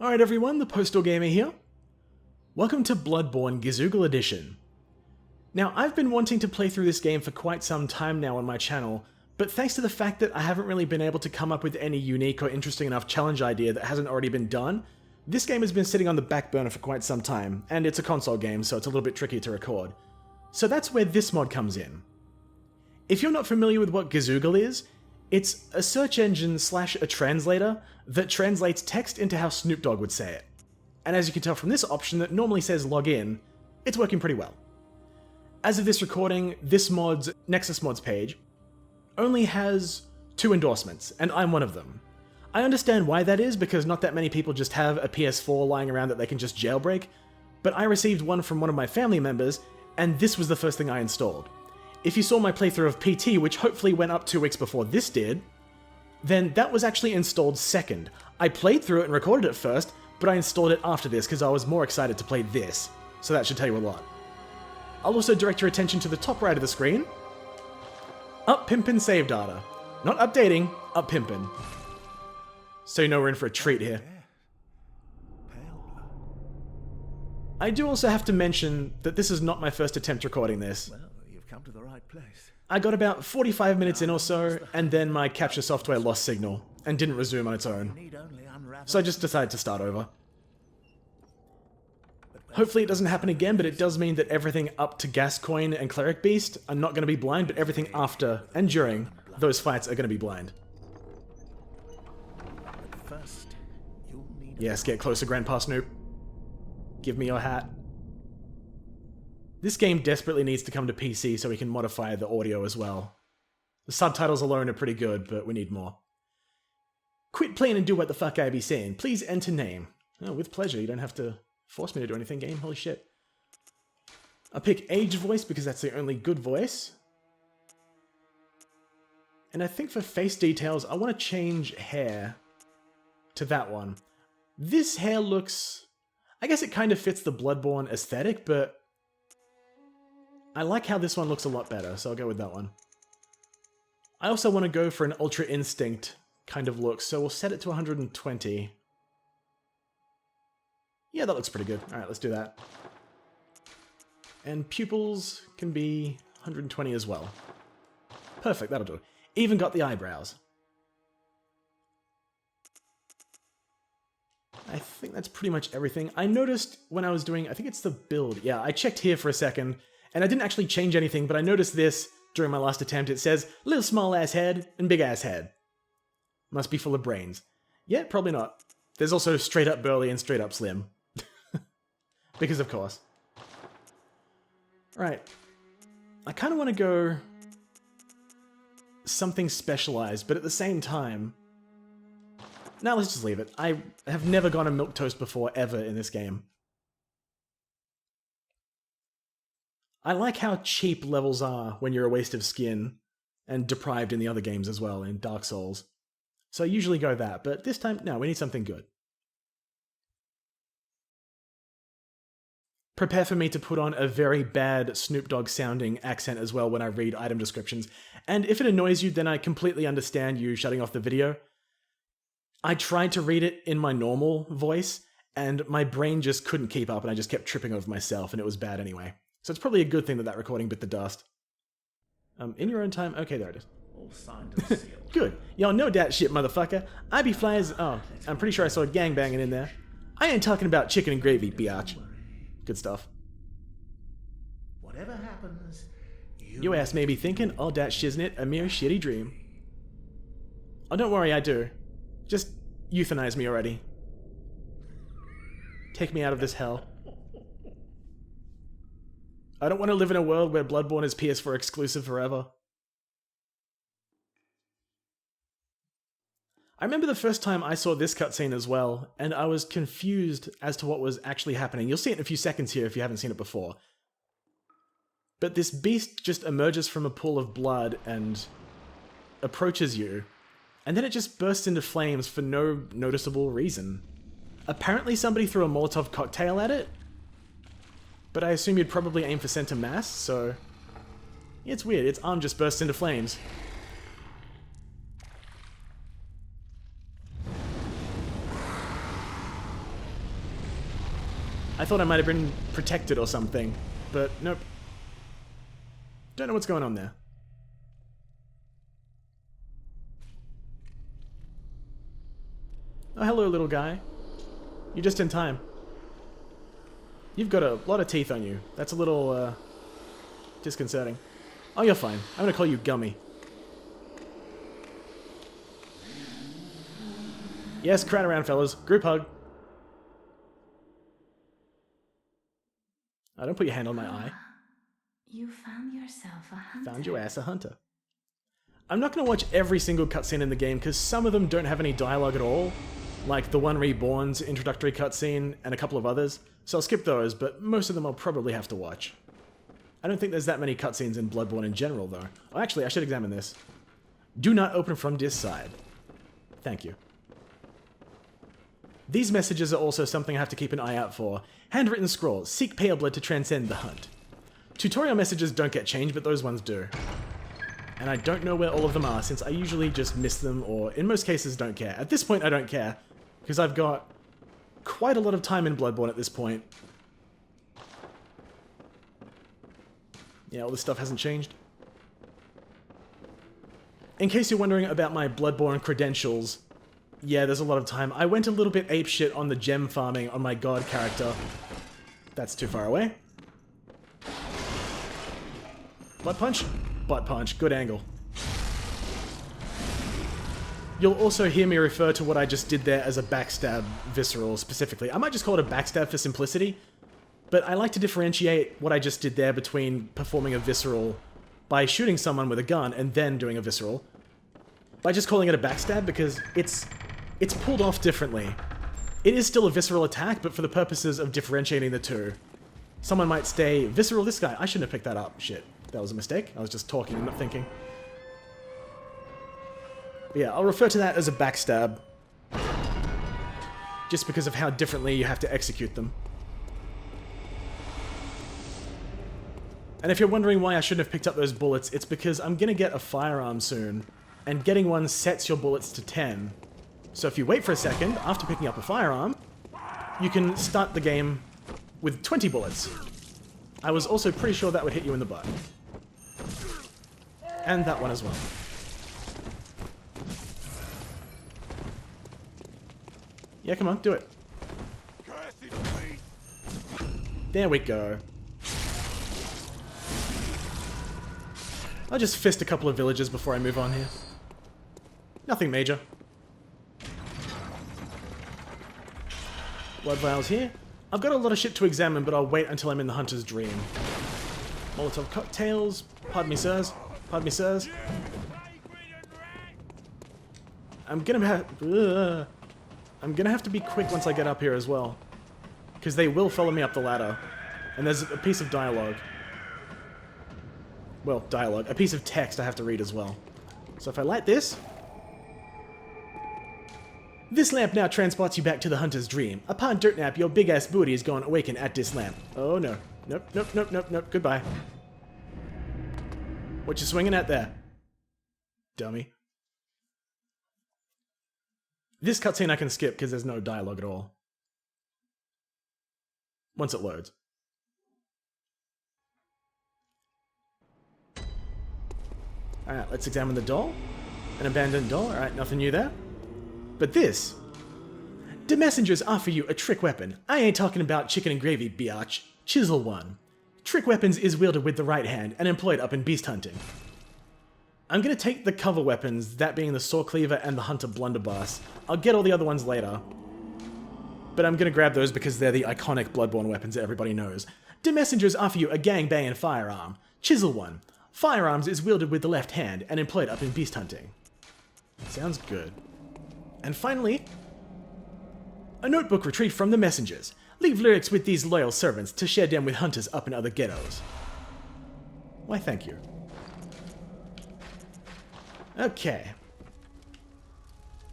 Alright everyone, the Postal Gamer here. Welcome to Bloodborne Gizoogle Edition. Now, I've been wanting to play through this game for quite some time now on my channel, but thanks to the fact that I haven't really been able to come up with any unique or interesting enough challenge idea that hasn't already been done, this game has been sitting on the back burner for quite some time, and it's a console game, so it's a little bit tricky to record. So that's where this mod comes in. If you're not familiar with what Gizoogle is, it's a search engine slash a translator that translates text into how Snoop Dogg would say it. And as you can tell from this option that normally says login, it's working pretty well. As of this recording, this mod's Nexus Mods page only has 2 endorsements, and I'm one of them. I understand why that is, because not that many people just have a PS4 lying around that they can just jailbreak, but I received one from one of my family members, and this was the first thing I installed. If you saw my playthrough of PT, which hopefully went up 2 weeks before this did, then that was actually installed second. I played through it and recorded it first, but I installed it after this because I was more excited to play this, so that should tell you a lot. I'll also direct your attention to the top right of the screen. Up Pimpin' save data. Not updating, up Pimpin'. So you know we're in for a treat here. I do also have to mention that this is not my first attempt recording this. Well, you've come to the right place. I got about 45 minutes in or so, and then my capture software lost signal, and didn't resume on its own. So I just decided to start over. Hopefully it doesn't happen again, but it does mean that everything up to Gascoigne and Cleric Beast are not going to be blind, but everything after and during those fights are going to be blind. Yes, get closer, Grandpa Snoop. Give me your hat. This game desperately needs to come to PC so we can modify the audio as well. The subtitles alone are pretty good, but we need more. Quit playing and do what the fuck I be saying. Please enter name. Oh, with pleasure. You don't have to force me to do anything, game. Holy shit. I'll pick age voice because that's the only good voice. And I think for face details, I want to change hair to that one. This hair looks... I guess it kind of fits the Bloodborne aesthetic, but I like how this one looks a lot better, so I'll go with that one. I also want to go for an Ultra Instinct kind of look, so we'll set it to 120. Yeah, that looks pretty good. Alright, let's do that. And pupils can be 120 as well. Perfect, that'll do. Even got the eyebrows. I think that's pretty much everything. I noticed when I was doing, I think it's the build. Yeah, I checked here for a second, and I didn't actually change anything, but I noticed this during my last attempt. It says, little small ass head and big ass head. Must be full of brains. Yeah, probably not. There's also straight up burly and straight up slim. Because of course. Right. I kind of want to go something specialized, but at the same time... Now let's just leave it. I have never gone a milquetoast before, ever, in this game. I like how cheap levels are when you're a waste of skin, and deprived in the other games as well, in Dark Souls. So I usually go that, but this time, no, we need something good. Prepare for me to put on a very bad Snoop Dogg sounding accent as well when I read item descriptions, and if it annoys you, then I completely understand you shutting off the video. I tried to read it in my normal voice, and my brain just couldn't keep up, and I just kept tripping over myself, and it was bad anyway. So it's probably a good thing that that recording bit the dust. In your own time? Okay, there it is. All signed and sealed. Good. Y'all know that shit, motherfucker. I be flyers... Oh, I'm pretty sure I saw gangbanging in there. I ain't talking about chicken and gravy, biatch. Good stuff. Whatever happens, Your ass may be thinking, all that shiznit, a mere shitty dream. Oh, don't worry, I do. Just euthanize me already. Take me out of this hell. I don't want to live in a world where Bloodborne is PS4 exclusive forever. I remember the first time I saw this cutscene as well, and I was confused as to what was actually happening. You'll see it in a few seconds here if you haven't seen it before. But this beast just emerges from a pool of blood and approaches you, and then it just bursts into flames for no noticeable reason. Apparently somebody threw a Molotov cocktail at it, but I assume you'd probably aim for center mass, so... It's weird, its arm just bursts into flames. I thought I might have been protected or something, but nope. Don't know what's going on there. Oh, hello, little guy. You're just in time. You've got a lot of teeth on you. That's a little, disconcerting. Oh, you're fine. I'm gonna call you Gummy. Yes, crowd around, fellas. Group hug. Oh, don't put your hand on my eye. You found yourself a hunter. Found your ass a hunter. I'm not going to watch every single cutscene in the game because some of them don't have any dialogue at all, like the one Reborn's introductory cutscene and a couple of others, so I'll skip those, but most of them I'll probably have to watch. I don't think there's that many cutscenes in Bloodborne in general, though. Oh, actually, I should examine this. Do not open from this side. Thank you. These messages are also something I have to keep an eye out for. Handwritten scrolls. Seek pale blood to transcend the hunt. Tutorial messages don't get changed, but those ones do. And I don't know where all of them are, since I usually just miss them, or in most cases don't care. At this point, I don't care, because I've got quite a lot of time in Bloodborne at this point. Yeah, all this stuff hasn't changed. In case you're wondering about my Bloodborne credentials, yeah, there's a lot of time. I went a little bit apeshit on the gem farming on my god character. That's too far away. Butt punch? Butt punch. Good angle. You'll also hear me refer to what I just did there as a backstab visceral specifically. I might just call it a backstab for simplicity, but I like to differentiate what I just did there between performing a visceral by shooting someone with a gun and then doing a visceral, by just calling it a backstab because it's pulled off differently. It is still a visceral attack, but for the purposes of differentiating the two. Someone might say, visceral this guy. I shouldn't have picked that up. Shit. That was a mistake. I was just talking and not thinking. But yeah, I'll refer to that as a backstab. Just because of how differently you have to execute them. And if you're wondering why I shouldn't have picked up those bullets, it's because I'm gonna get a firearm soon. And getting one sets your bullets to 10. So if you wait for a second, after picking up a firearm, you can start the game with 20 bullets. I was also pretty sure that would hit you in the butt. And that one as well. Yeah, come on, do it. There we go. I'll just fist a couple of villagers before I move on here. Nothing major. Blood vials here. I've got a lot of shit to examine, but I'll wait until I'm in the Hunter's Dream. Molotov cocktails. Pardon me, sirs. Pardon me, sirs. I'm gonna have to be quick once I get up here as well. Because they will follow me up the ladder. And there's a piece of dialogue. Well, dialogue. A piece of text I have to read as well. So if I light this... This lamp now transports you back to the Hunter's Dream. Upon dirt nap, your big-ass booty is going to awaken at this lamp. Oh no. Nope, nope, nope, nope, nope. Goodbye. What you swinging at there? Dummy. This cutscene I can skip because there's no dialogue at all. Once it loads. Alright, let's examine the doll. An abandoned doll. Alright, nothing new there. But this... The messengers offer you a trick weapon. I ain't talking about chicken and gravy, biatch. Chisel one. Trick weapons is wielded with the right hand and employed up in beast hunting. I'm gonna take the cover weapons, that being the saw cleaver and the hunter blunderbuss. I'll get all the other ones later. But I'm gonna grab those because they're the iconic Bloodborne weapons that everybody knows. The messengers offer you a gangbang and firearm. Chisel one. Firearms is wielded with the left hand and employed up in beast hunting. Sounds good. And finally, a notebook retrieved from the messengers. Leave lyrics with these loyal servants to share them with hunters up in other ghettos. Why, thank you. Okay.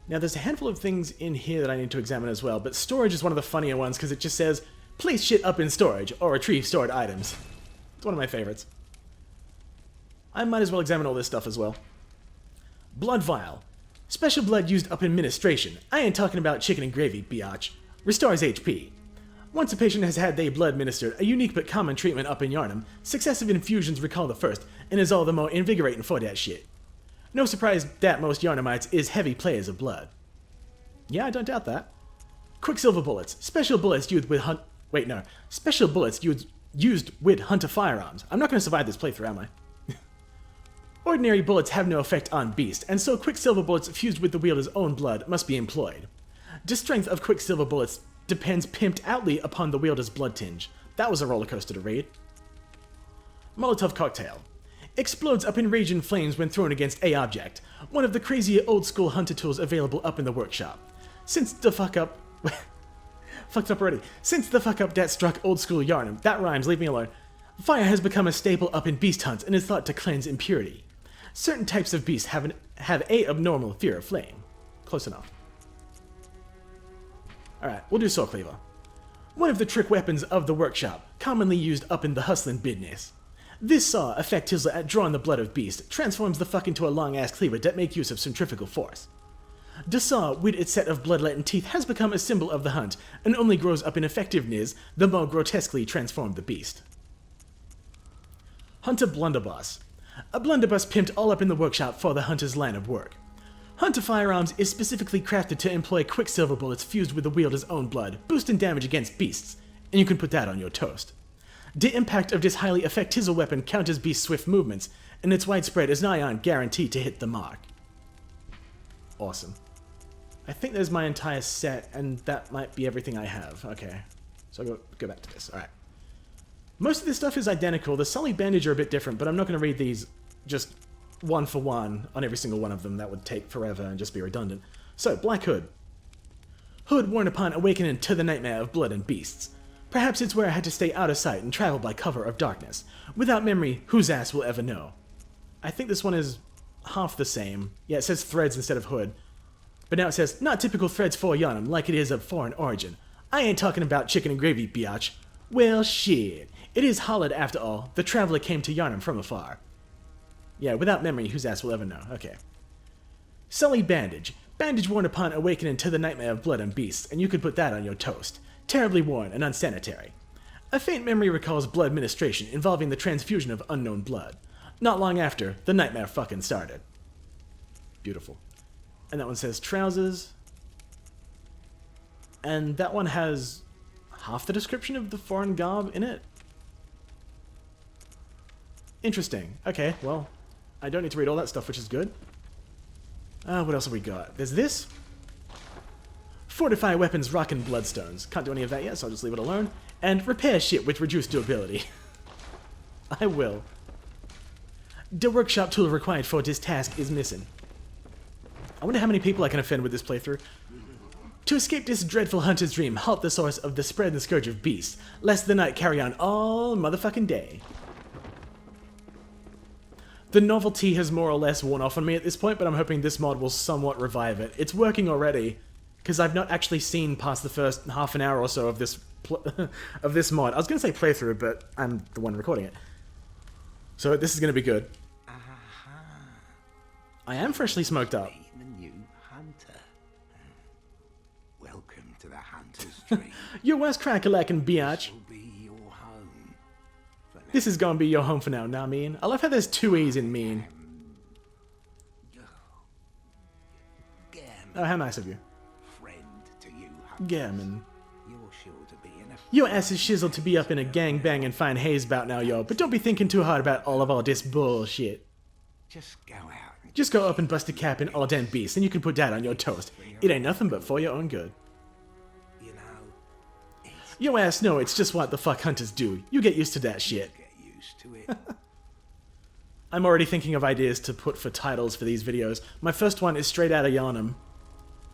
Now there's a handful of things in here that I need to examine as well, but storage is one of the funnier ones because it just says, place shit up in storage or retrieve stored items. It's one of my favorites. I might as well examine all this stuff as well. Blood vial. Special blood used up in administration. I ain't talking about chicken and gravy, biatch. Restores HP. Once a patient has had their blood administered, a unique but common treatment up in Yharnam, successive infusions recall the first, and is all the more invigorating for that shit. No surprise that most Yharnamites is heavy players of blood. Yeah, I don't doubt that. Quicksilver bullets. Special bullets used with Special bullets used with hunter firearms. I'm not going to survive this playthrough, am I? Ordinary bullets have no effect on beast, and so quicksilver bullets fused with the wielder's own blood must be employed. The strength of quicksilver bullets depends pimped outly upon the wielder's blood tinge. That was a roller coaster to read. Molotov cocktail. Explodes up in raging flames when thrown against a object. One of the crazier old school hunter tools available up in the workshop. Since the fuck up that struck old school Yharnam, that rhymes, leave me alone. Fire has become a staple up in beast hunts and is thought to cleanse impurity. Certain types of beasts have a abnormal fear of flame. Close enough. Alright, we'll do Saw Cleaver. One of the trick weapons of the workshop, commonly used up in the hustlin' business. This saw, effective at drawing the blood of beast, transforms the fuck into a long-ass cleaver that make use of centrifugal force. The saw, with its set of bloodletting teeth, has become a symbol of the hunt, and only grows up in effectiveness the more grotesquely transformed the beast. Hunter Blunderbuss. A blunderbuss pimped all up in the workshop for the hunter's line of work. Hunter Firearms is specifically crafted to employ quicksilver bullets fused with the wielder's own blood, boosting damage against beasts, and you can put that on your toast. The impact of this highly effective weapon counters beasts' swift movements, and its widespread is nigh on guaranteed to hit the mark. Awesome. I think there's my entire set, and that might be everything I have. Okay, so I'll go back to this. Alright. Most of this stuff is identical. The Sully Bandage are a bit different, but I'm not going to read these just one for one on every single one of them. That would take forever and just be redundant. So, Black Hood. Hood worn upon awakening to the nightmare of blood and beasts. Perhaps it's where I had to stay out of sight and travel by cover of darkness. Without memory, whose ass will ever know? I think this one is half the same. Yeah, it says threads instead of hood. But now it says, not typical threads for Yharnam, like it is of foreign origin. I ain't talking about chicken and gravy, biatch. Well, shit. It is Hollid after all. The traveler came to Yharnam from afar. Yeah, without memory, whose ass will ever know. Okay. Sully Bandage. Bandage worn upon awakening to the nightmare of blood and beasts, and you could put that on your toast. Terribly worn and unsanitary. A faint memory recalls blood administration involving the transfusion of unknown blood. Not long after, the nightmare fucking started. Beautiful. And that one says trousers. And that one has half the description of the foreign garb in it. Interesting. Okay, well, I don't need to read all that stuff, which is good. What else have we got? There's this. Fortify weapons, rockin' bloodstones. Can't do any of that yet, so I'll just leave it alone. And repair shit with reduced durability. I will. The workshop tool required for this task is missing. I wonder how many people I can offend with this playthrough. To escape this dreadful hunter's dream, halt the source of the spread and scourge of beasts, lest the night carry on all motherfucking day. The novelty has more or less worn off on me at this point, but I'm hoping this mod will somewhat revive it. It's working already, because I've not actually seen past the first half an hour or so of this of this mod. I was going to say playthrough, but I'm the one recording it. So this is going to be good. I am freshly smoked up. The new hunter. Welcome to the hunter's dream. Your worst crack-a-lackin' biatch. Will be your home. For now. This is gonna be your home for now, nah mean. I love how there's two E's in mean. Oh, how nice of you. Friend to you, hunters. Gammon. You're sure to be in a Your ass is shizzled to be up in a gang-bang and fine haze bout now, yo, but don't be thinking too hard about all of this bullshit. Just go out. Just go up and bust a cap in all damn beasts, and you can put that on your toast. It ain't nothing but for your own good. You know, it's Yo ass know it's just what the fuck hunters do. You get used to that shit. get used to it. I'm already thinking of ideas to put for titles for these videos. My first one is straight out of Yharnam.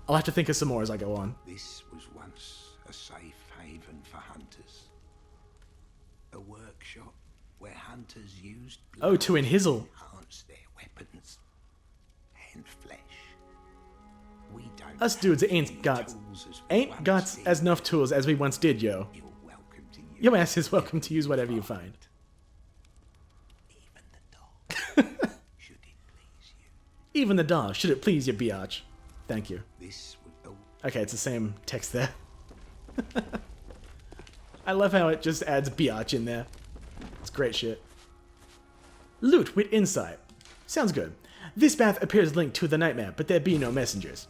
I'll have to think of some more as I go on. This was once a safe haven for hunters. A workshop where hunters used Oh, to Inhizzle. enhance their weapons and flesh. We don't Us dudes ain't got as enough tools as we once did, yo. You're welcome to use Your ass is welcome to use whatever you find. even the dog. Should it please you? Even the dog, should it please you, biatch. Thank you. This would Okay, it's the same text there. I love how it just adds biatch in there. It's great shit. Loot with insight. Sounds good. This path appears linked to the nightmare, but there be no messengers.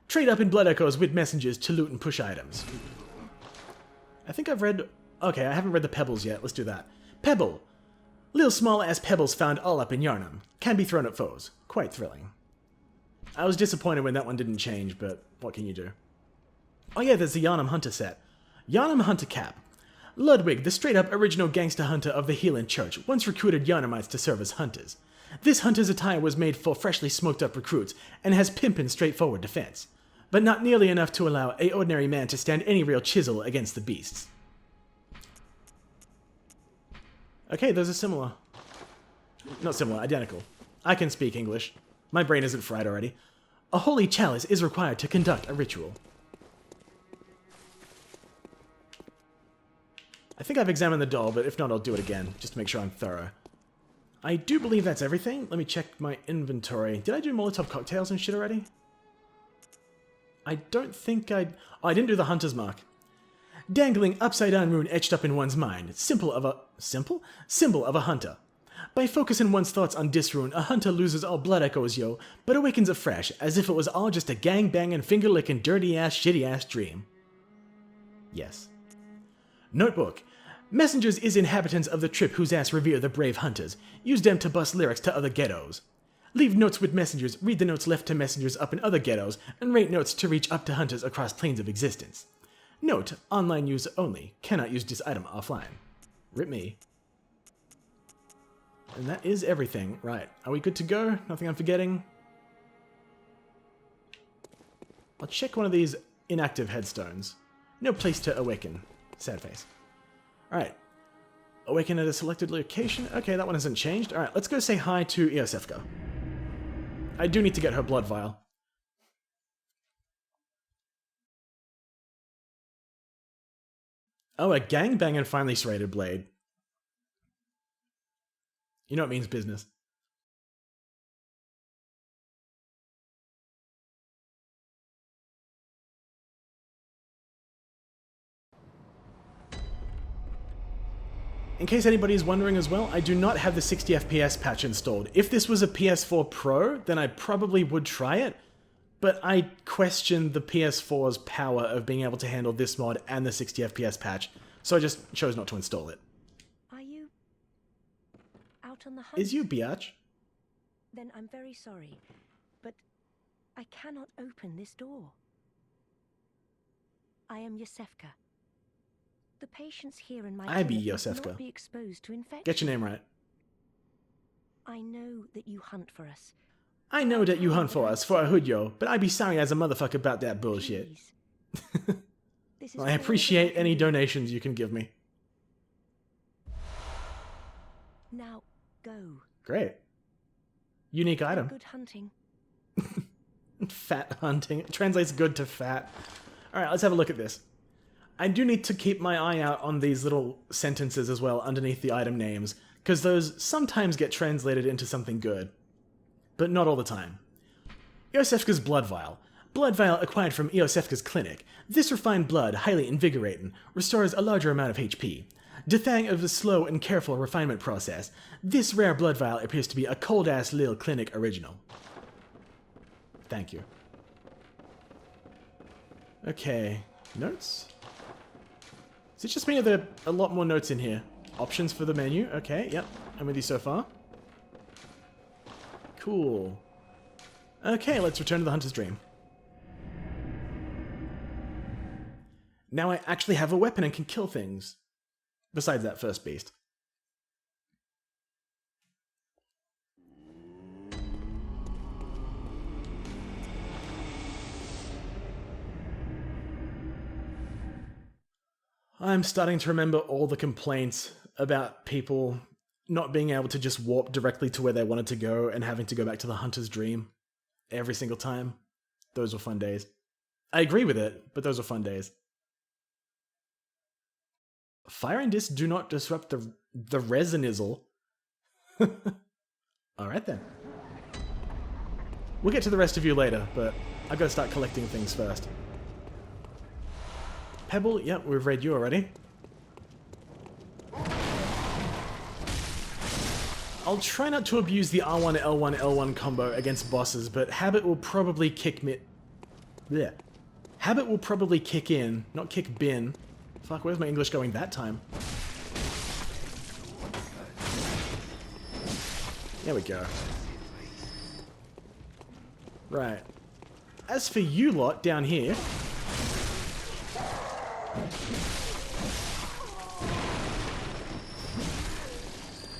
Trade up in blood echoes with messengers to loot and push items. I think I've read... Okay, I haven't read the pebbles yet. Let's do that. Pebble. Little small-ass pebbles found all up in Yharnam. Can be thrown at foes. Quite thrilling. I was disappointed when that one didn't change, but what can you do? Oh yeah, there's the Yharnam Hunter set. Yharnam Hunter Cap. Ludwig, the straight-up original gangster hunter of the Healing Church, once recruited Yharnamites to serve as hunters. This hunter's attire was made for freshly smoked-up recruits, and has pimpin' straightforward defense. But not nearly enough to allow a ordinary man to stand any real chisel against the beasts. Okay, those are similar. Not similar, identical. I can speak English. My brain isn't fried already. A holy chalice is required to conduct a ritual. I think I've examined the doll, but if not, I'll do it again, just to make sure I'm thorough. I do believe that's everything. Let me check my inventory. Did I do Molotov cocktails and shit already? I don't think I... Oh, I didn't do the hunter's mark. Dangling upside-down rune etched up in one's mind. Symbol of a hunter. By focusing one's thoughts on this rune, a hunter loses all blood echoes, yo, but awakens afresh, as if it was all just a gang-banging, finger-licking, dirty-ass, shitty-ass dream. Yes. Notebook. Messengers is inhabitants of the trip whose ass revere the brave hunters. Use them to bust lyrics to other ghettos. Leave notes with messengers, read the notes left to messengers up in other ghettos, and rate notes to reach up to hunters across planes of existence. Note, online use only. Cannot use this item offline. Rip me. And that is everything. Right, are we good to go? Nothing I'm forgetting? I'll check one of these inactive headstones. No place to awaken. Sad face. Alright. Awaken at a selected location. Okay, that one hasn't changed. Alright, let's go say hi to Iosefka. I do need to get her blood vial. Oh, a gangbanging finely serrated blade. You know it means business. In case anybody's wondering as well, I do not have the 60 FPS patch installed. If this was a PS4 Pro, then I probably would try it, but I question the PS4's power of being able to handle this mod and the 60 FPS patch, so I just chose not to install it. Are you out on the hunt? Is you, biatch? Then I'm very sorry, but I cannot open this door. I am Yosefka. The patients here in my I be clinic must Yosefka. not be exposed to infection. Get your name right. I know that you hunt for us. I know that you hunt for us, for a hood yo, but I be sorry as a motherfucker about that bullshit. Please. This is I all that appreciate I can any do. donations you can give me. Now go. Great. Unique item. Good hunting. Fat hunting. It translates good to fat. Alright, let's have a look at this. I do need to keep my eye out on these little sentences as well underneath the item names, because those sometimes get translated into something good. But not all the time. Iosefka's blood vial. Blood vial acquired from Iosefka's clinic. This refined blood, highly invigorating, restores a larger amount of HP. Defang of the slow and careful refinement process, this rare blood vial appears to be a cold-ass Lil Clinic original. Thank you. Okay, notes? Does it just mean there are a lot more notes in here? Options for the menu, okay, yep, I'm with you so far. Cool. Okay, let's return to the Hunter's Dream. Now I actually have a weapon and can kill things. Besides that first beast. I'm starting to remember all the complaints about people not being able to just warp directly to where they wanted to go and having to go back to the Hunter's Dream every single time. Those were fun days. I agree with it, but those were fun days. Fire and disc do not disrupt the resinizzle. Alright then. We'll get to the rest of you later, but I've got to start collecting things first. Pebble, yep, we've read you already. I'll try not to abuse the R1, L1, L1 combo against bosses, but habit will probably kick me... Blech. Habit will probably kick in, not kick bin. Fuck, where's my English going that time? There we go. Right. As for you lot down here...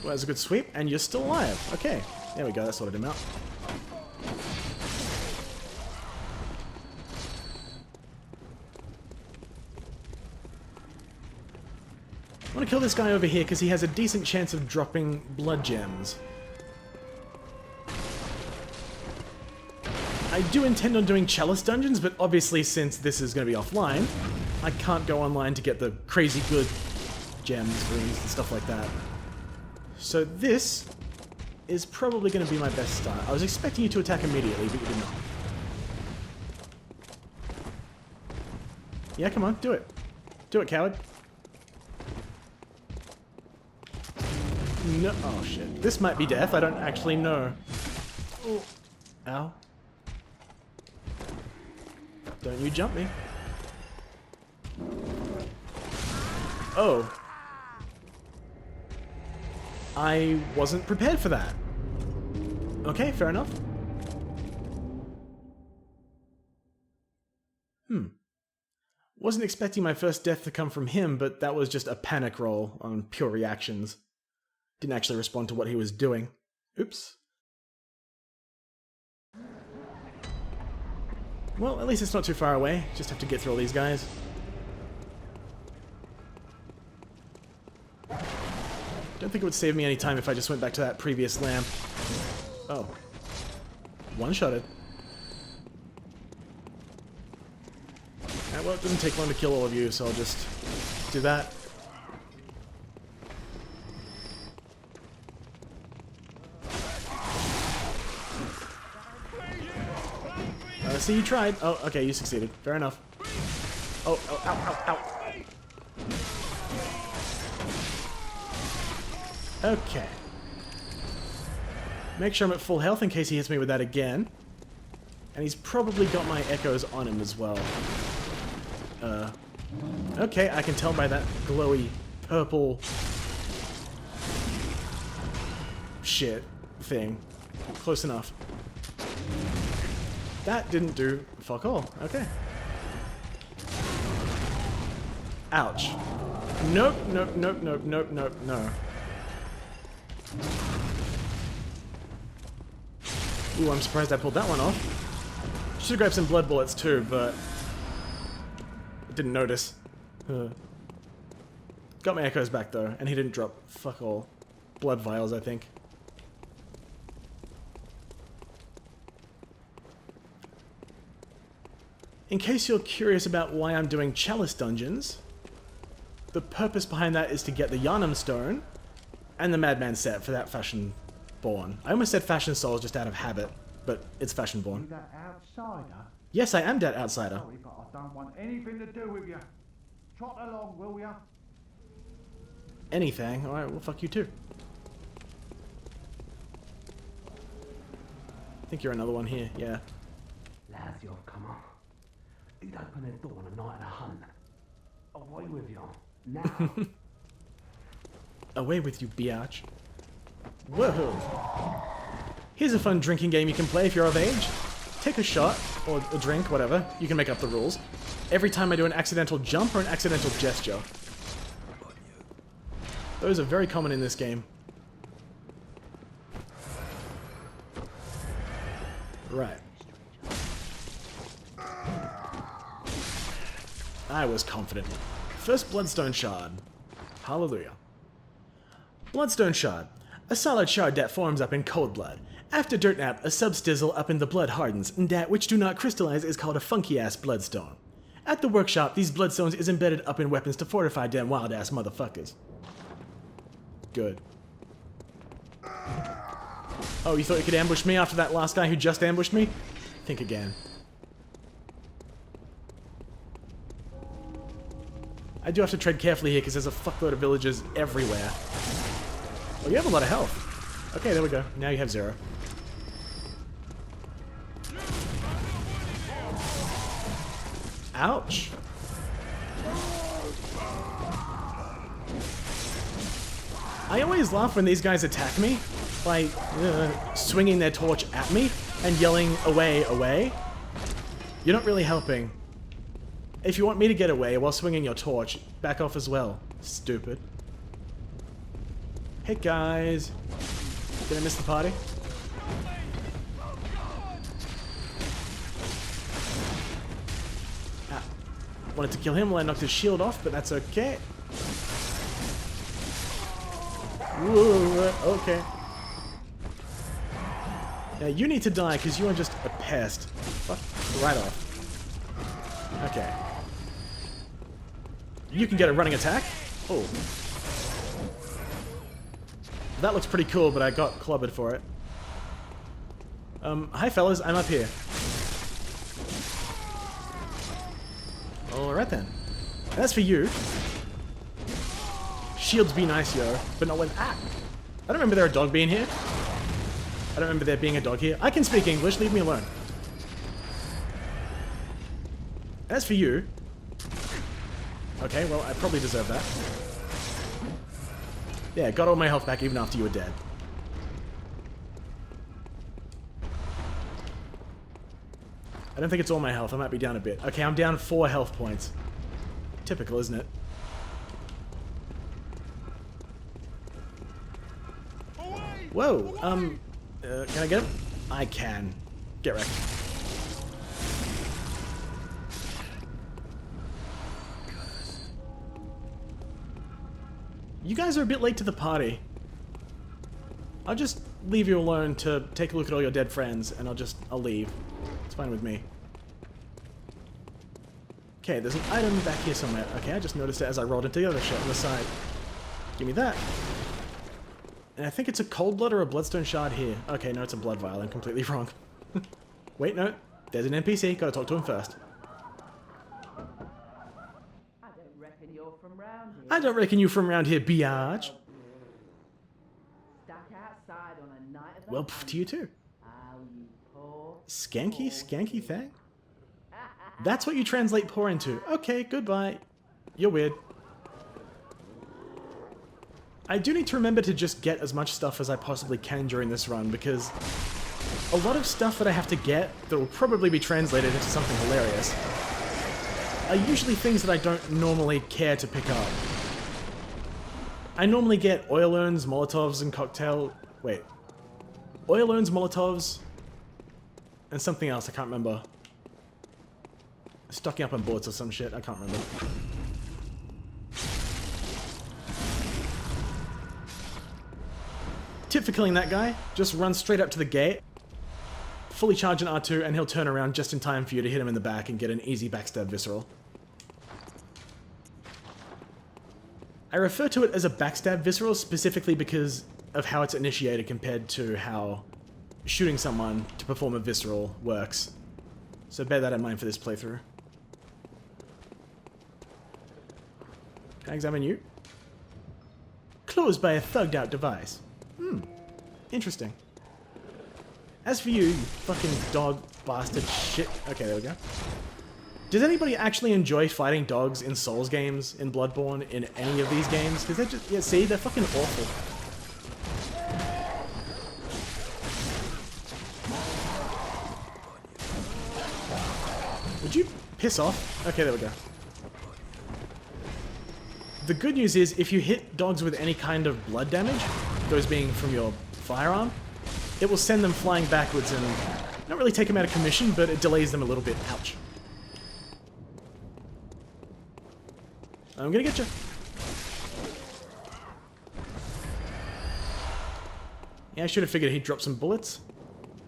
Well, that's a good sweep, and you're still alive. Okay, there we go, that sorted him out. I want to kill this guy over here because he has a decent chance of dropping blood gems. I do intend on doing chalice dungeons, but obviously since this is going to be offline, I can't go online to get the crazy good gems, runes, and stuff like that. So this is probably going to be my best start. I was expecting you to attack immediately, but you did not. Yeah, come on, do it. Do it, coward. No. Oh, shit. This might be death. I don't actually know. Oh. Ow. Don't you jump me. Oh. I wasn't prepared for that. Okay, fair enough. Wasn't expecting my first death to come from him, but that was just a panic roll on pure reactions. Didn't actually respond to what he was doing. Oops. Well, at least it's not too far away. Just have to get through all these guys. Don't think it would save me any time if I just went back to that previous lamp. Oh. One-shotted. Well, it doesn't take long to kill all of you, so I'll just do that. See, you tried. Oh, okay, you succeeded. Fair enough. Oh, oh, ow, ow, ow. Okay. Make sure I'm at full health in case he hits me with that again. And he's probably got my echoes on him as well. Okay, I can tell by that glowy purple shit thing. Close enough. That didn't do fuck all. Okay. Ouch. Nope, nope, nope, nope, nope, nope, no. Ooh, I'm surprised I pulled that one off. Should've grabbed some blood bullets too, but... didn't notice. Got my echoes back though, and he didn't drop fuck all. Blood vials, I think. In case you're curious about why I'm doing chalice dungeons, the purpose behind that is to get the Yharnam stone and the Madman set for that fashion born. I almost said fashion souls just out of habit, but it's fashion born. You that outsider? Yes, I am that outsider. Sorry, but I don't want anything to do with you. Trot along, will ya? Anything? Alright, well fuck you too. I think you're another one here, yeah. Lads, you've come on. You'd open the door on a night of a hunt. Away with you. Now. Away with you, biatch. Whoa! Here's a fun drinking game you can play if you're of age. Take a shot, or a drink, whatever. You can make up the rules. Every time I do an accidental jump or an accidental gesture. Those are very common in this game. Right. I was confident. First Bloodstone Shard. Hallelujah. Bloodstone Shard. A solid shard that forms up in cold blood. After dirt nap, a substizzle up in the blood hardens, and that which do not crystallize is called a funky-ass bloodstone. At the workshop, these bloodstones is embedded up in weapons to fortify them wild-ass motherfuckers. Good. Oh, you thought you could ambush me after that last guy who just ambushed me? Think again. I do have to tread carefully here because there's a fuckload of villagers everywhere. Oh, you have a lot of health. Okay, there we go. Now you have 0. Ouch. I always laugh when these guys attack me by swinging their torch at me and yelling, away, away. You're not really helping. If you want me to get away while swinging your torch, back off as well. Stupid. Hey guys. Did I miss the party? Ah. Wanted to kill him while I knocked his shield off, but that's okay. Ooh, okay. Now you need to die because you are just a pest. Fuck right off. Okay. You can get a running attack. Oh. That looks pretty cool, but I got clobbered for it. Hi fellas, I'm up here. Alright then. That's for you. Shields be nice, yo. But not when... Ah! I don't remember there a dog being here. I don't remember there being a dog here. I can speak English, leave me alone. As for you... Okay, well, I probably deserve that. Yeah, got all my health back even after you were dead. I don't think it's all my health. I might be down a bit. Okay, I'm down 4 health points. Typical, isn't it? Whoa, can I get him? I can. Get wrecked. You guys are a bit late to the party. I'll just leave you alone to take a look at all your dead friends, and I'll leave. It's fine with me. Okay, there's an item back here somewhere. Okay, I just noticed it as I rolled into the other shit on the side. Give me that. And I think it's a cold blood or a bloodstone shard here. Okay, no, it's a blood vial. I'm completely wrong. Wait, no. There's an NPC. Gotta talk to him first. I don't reckon you're from round here. I don't reckon you from around here, biatch. Stuck outside on a night of the Well, pff, to you too. Oh, you poor. Skanky thing? That's what you translate poor into. Okay, goodbye. You're weird. I do need to remember to just get as much stuff as I possibly can during this run, because a lot of stuff that I have to get that will probably be translated into something hilarious are usually things that I don't normally care to pick up. I normally get oil urns, Molotovs, and cocktail... Wait. Oil urns, Molotovs, and something else, I can't remember. Stocking up on bullets or some shit, I can't remember. Tip for killing that guy, just run straight up to the gate, fully charge an R2, and he'll turn around just in time for you to hit him in the back and get an easy backstab visceral. I refer to it as a backstab visceral specifically because of how it's initiated compared to how shooting someone to perform a visceral works. So bear that in mind for this playthrough. Can I examine you? Closed by a thugged out device. Interesting. As for you, you fucking dog bastard shit. Okay, there we go. Does anybody actually enjoy fighting dogs in Souls games, in Bloodborne, in any of these games? Because they're just, yeah, see, they're fucking awful. Would you piss off? Okay, there we go. The good news is, if you hit dogs with any kind of blood damage, those being from your firearm, it will send them flying backwards and not really take them out of commission, but it delays them a little bit. Ouch. I'm gonna get you. Yeah, I should have figured he'd drop some bullets.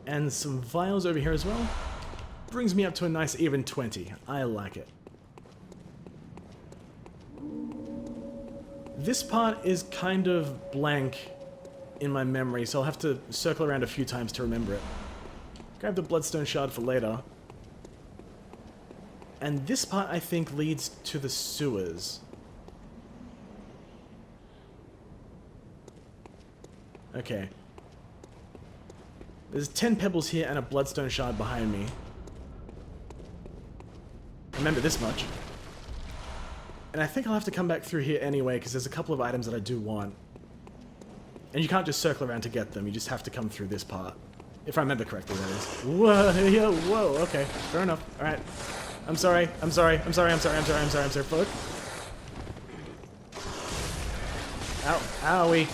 And some vials over here as well. Brings me up to a nice even 20. I like it. This part is kind of blank in my memory, so I'll have to circle around a few times to remember it. Grab the bloodstone shard for later. And this part, I think, leads to the sewers. Okay. There's 10 pebbles here and a bloodstone shard behind me. Remember this much. And I think I'll have to come back through here anyway, because there's a couple of items that I do want. And you can't just circle around to get them, you just have to come through this part. If I remember correctly, that is. Whoa, yeah, whoa, okay. Fair enough. Alright. I'm sorry, fuck. Ow, owie.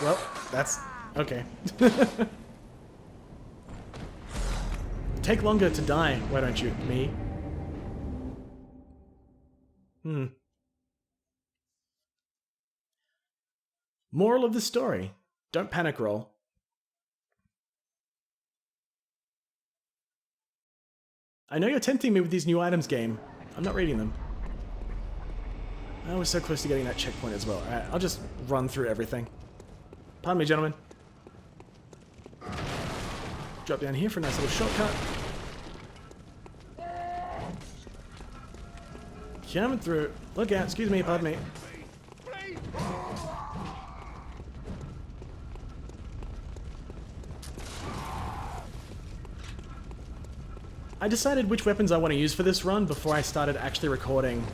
Well, that's... okay. Take longer to die, why don't you, me? Moral of the story. Don't panic roll. I know you're tempting me with these new items, game. I'm not reading them. I was so close to getting that checkpoint as well. Alright, I'll just run through everything. Pardon me, gentlemen. Drop down here for a nice little shortcut. Coming through. Look out, excuse me, pardon me. I decided which weapons I want to use for this run before I started actually recording.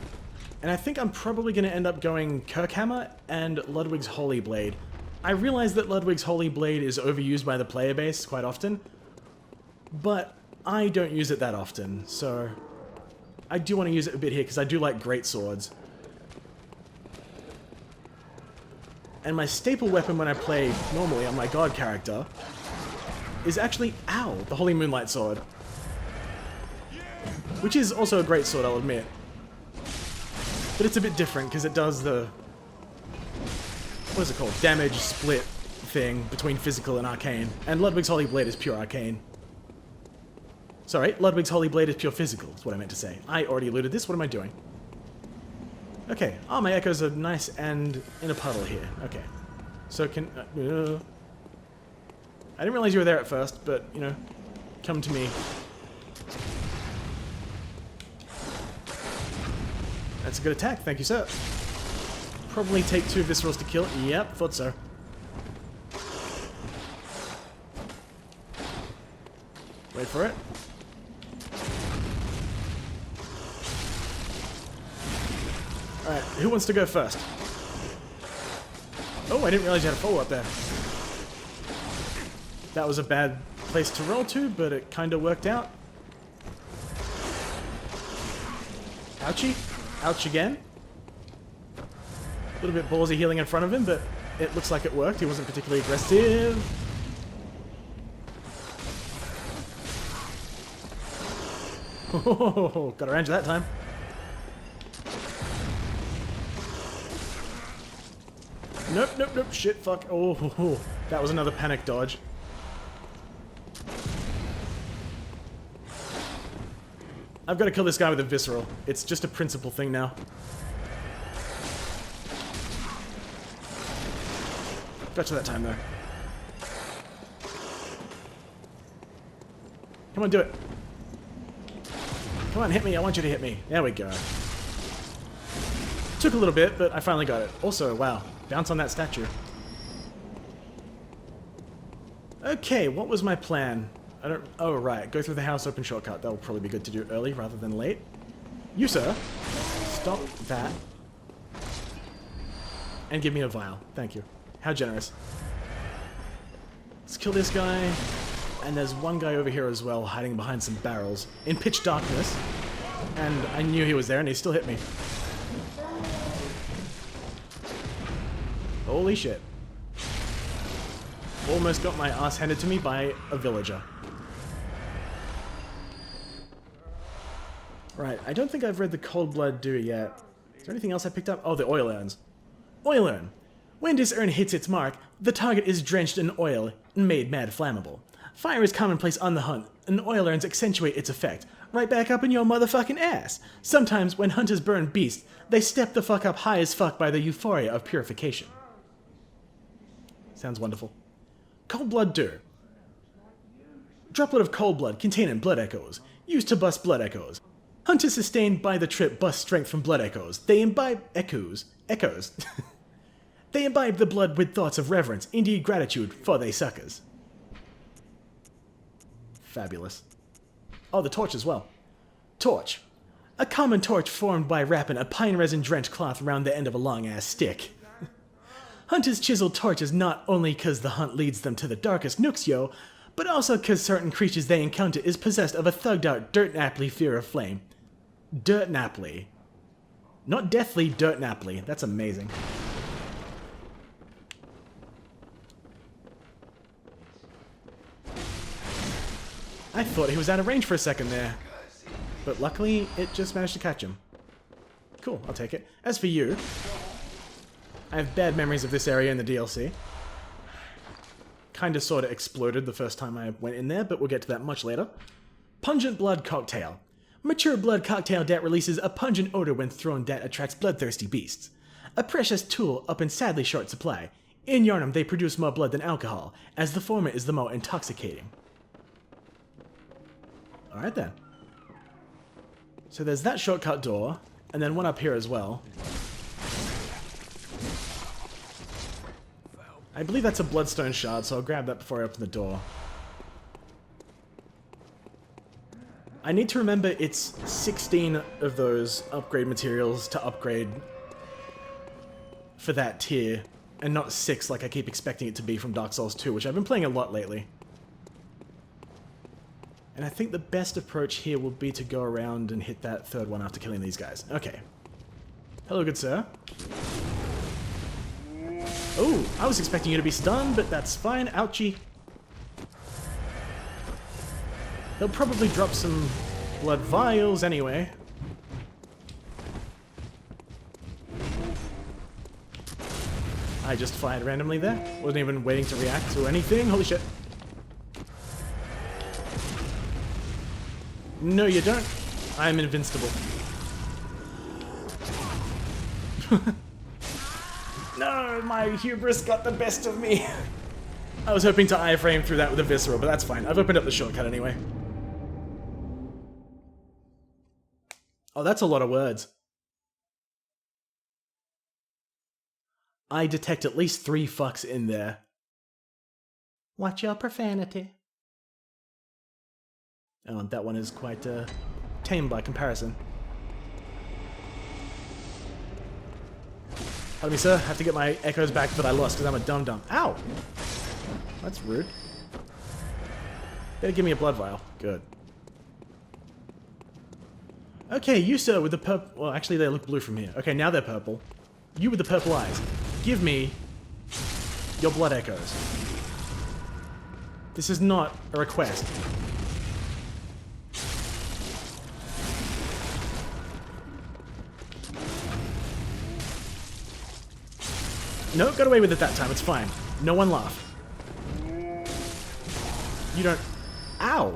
And I think I'm probably going to end up going Kirkhammer and Ludwig's Holy Blade. I realize that Ludwig's Holy Blade is overused by the player base quite often, but I don't use it that often, so I do want to use it a bit here because I do like great swords. And my staple weapon when I play normally on my god character is actually Ow, the Holy Moonlight Sword. Which is also a great sword, I'll admit. But it's a bit different because it does the... what is it called? Damage split thing between physical and arcane. And Ludwig's Holy Blade is pure arcane. Sorry, Ludwig's Holy Blade is pure physical, is what I meant to say. I already alluded this, what am I doing? Okay, oh, my echoes are nice and in a puddle here. Okay. So can... I didn't realize you were there at first, but, you know, come to me. That's a good attack, thank you, sir. Probably take 2 viscerals to kill it. Yep, thought so. Wait for it. Alright, who wants to go first? Oh, I didn't realize you had a follow-up there. That was a bad place to roll to, but it kind of worked out. Ouchie. Ouch again. A little bit ballsy healing in front of him, but it looks like it worked. He wasn't particularly aggressive. Oh, got a range that time. Nope, nope, nope. Shit, fuck. Oh, that was another panic dodge. I've got to kill this guy with a visceral. It's just a principle thing now. Gotcha that time, though. Come on, do it. Come on, hit me. I want you to hit me. There we go. Took a little bit, but I finally got it. Also, wow. Bounce on that statue. Okay, what was my plan? I don't... oh, right. Go through the house, open shortcut. That will probably be good to do early rather than late. You, sir. Stop that. And give me a vial. Thank you. How generous. Let's kill this guy. And there's one guy over here as well, hiding behind some barrels. In pitch darkness. And I knew he was there, and he still hit me. Holy shit. Almost got my ass handed to me by a villager. Right, I don't think I've read the Cold Blood Do yet. Is there anything else I picked up? Oh, the oil urns. Oil urn. When this urn hits its mark, the target is drenched in oil and made mad flammable. Fire is commonplace on the hunt, and oil urns accentuate its effect. Right back up in your motherfucking ass. Sometimes when hunters burn beasts, they step the fuck up high as fuck by the euphoria of purification. Sounds wonderful. Cold Blood Do. Droplet of cold blood containing blood echoes. Used to bust blood echoes. Hunters sustained by the trip bust strength from blood echoes. They imbibe echoes. They imbibe the blood with thoughts of reverence, indeed gratitude, for they suckers. Fabulous. Oh, the torch as well. Torch. A common torch formed by wrapping a pine resin drenched cloth around the end of a long ass stick. Hunters chisel torches not only cause the hunt leads them to the darkest nooks, yo, but also cause certain creatures they encounter is possessed of a thugged out dirt-naply fear of flame. Dirt-naply. Not deathly, dirt-naply. That's amazing. I thought he was out of range for a second there. But luckily, it just managed to catch him. Cool, I'll take it. As for you, I have bad memories of this area in the DLC. Kinda sorta exploded the first time I went in there, but we'll get to that much later. Pungent Blood Cocktail. Mature blood cocktail that releases a pungent odor when thrown that attracts bloodthirsty beasts. A precious tool up in sadly short supply. In Yharnam, they produce more blood than alcohol, as the former is the more intoxicating. Alright then. So there's that shortcut door, and then one up here as well. I believe that's a bloodstone shard, so I'll grab that before I open the door. I need to remember it's 16 of those upgrade materials to upgrade for that tier, and not 6 like I keep expecting it to be from Dark Souls 2, which I've been playing a lot lately. And I think the best approach here will be to go around and hit that third one after killing these guys. Okay. Hello, good sir. Oh, I was expecting you to be stunned, but that's fine. Ouchie. They'll probably drop some blood vials anyway. I just fired randomly there. Wasn't even waiting to react to anything. Holy shit. No, you don't. I'm invincible. No, my hubris got the best of me. I was hoping to iframe through that with a visceral, but that's fine. I've opened up the shortcut anyway. Oh, that's a lot of words. I detect at least 3 fucks in there. Watch your profanity. Oh, and that one is quite tame by comparison. Pardon me, sir. I have to get my echoes back that I lost because I'm a dum-dum. Ow! That's rude. Better give me a blood vial. Good. Okay, you, sir, with the purple... Well, actually, they look blue from here. Okay, now they're purple. You with the purple eyes. Give me your blood echoes. This is not a request. No, got away with it that time. It's fine. No one laugh. You don't... Ow!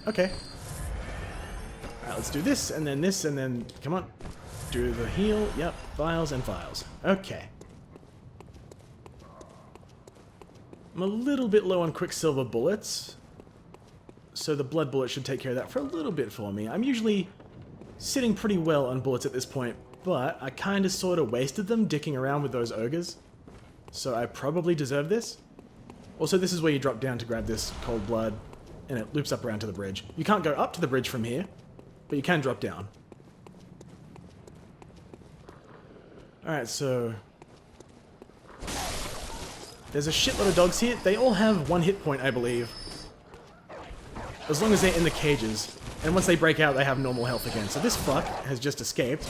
Okay. Alright, let's do this, and then... Come on. Do the heal. Yep. Vials and vials. Okay. I'm a little bit low on Quicksilver bullets, so the blood bullet should take care of that for a little bit for me. I'm usually sitting pretty well on bullets at this point, but I kinda sorta wasted them dicking around with those ogres, so I probably deserve this. Also, this is where you drop down to grab this cold blood, and it loops up around to the bridge. You can't go up to the bridge from here, but you can drop down. Alright, so... There's a shitload of dogs here. They all have 1 hit point, I believe. As long as they're in the cages. And once they break out, they have normal health again. So this fuck has just escaped.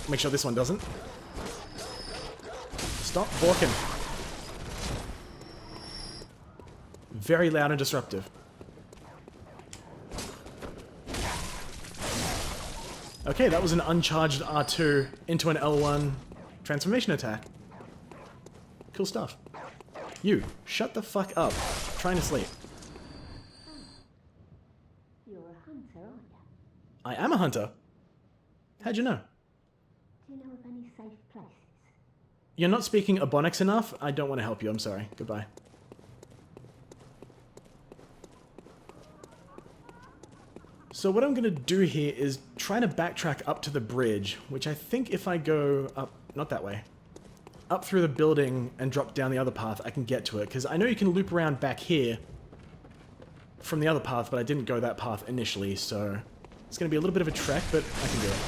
Make sure this one doesn't. Stop walking. Very loud and disruptive. Okay, that was an uncharged R2 into an L1 transformation attack. Cool stuff. You, shut the fuck up. I'm trying to sleep. You're a hunter, aren't you? I am a hunter. How'd you know? Do you know of any safe places? You're not speaking Ebonics enough. I don't want to help you. I'm sorry. Goodbye. So what I'm going to do here is try to backtrack up to the bridge, which I think if I go up, not that way, up through the building and drop down the other path, I can get to it. Because I know you can loop around back here from the other path, but I didn't go that path initially, so it's going to be a little bit of a trek, but I can do it.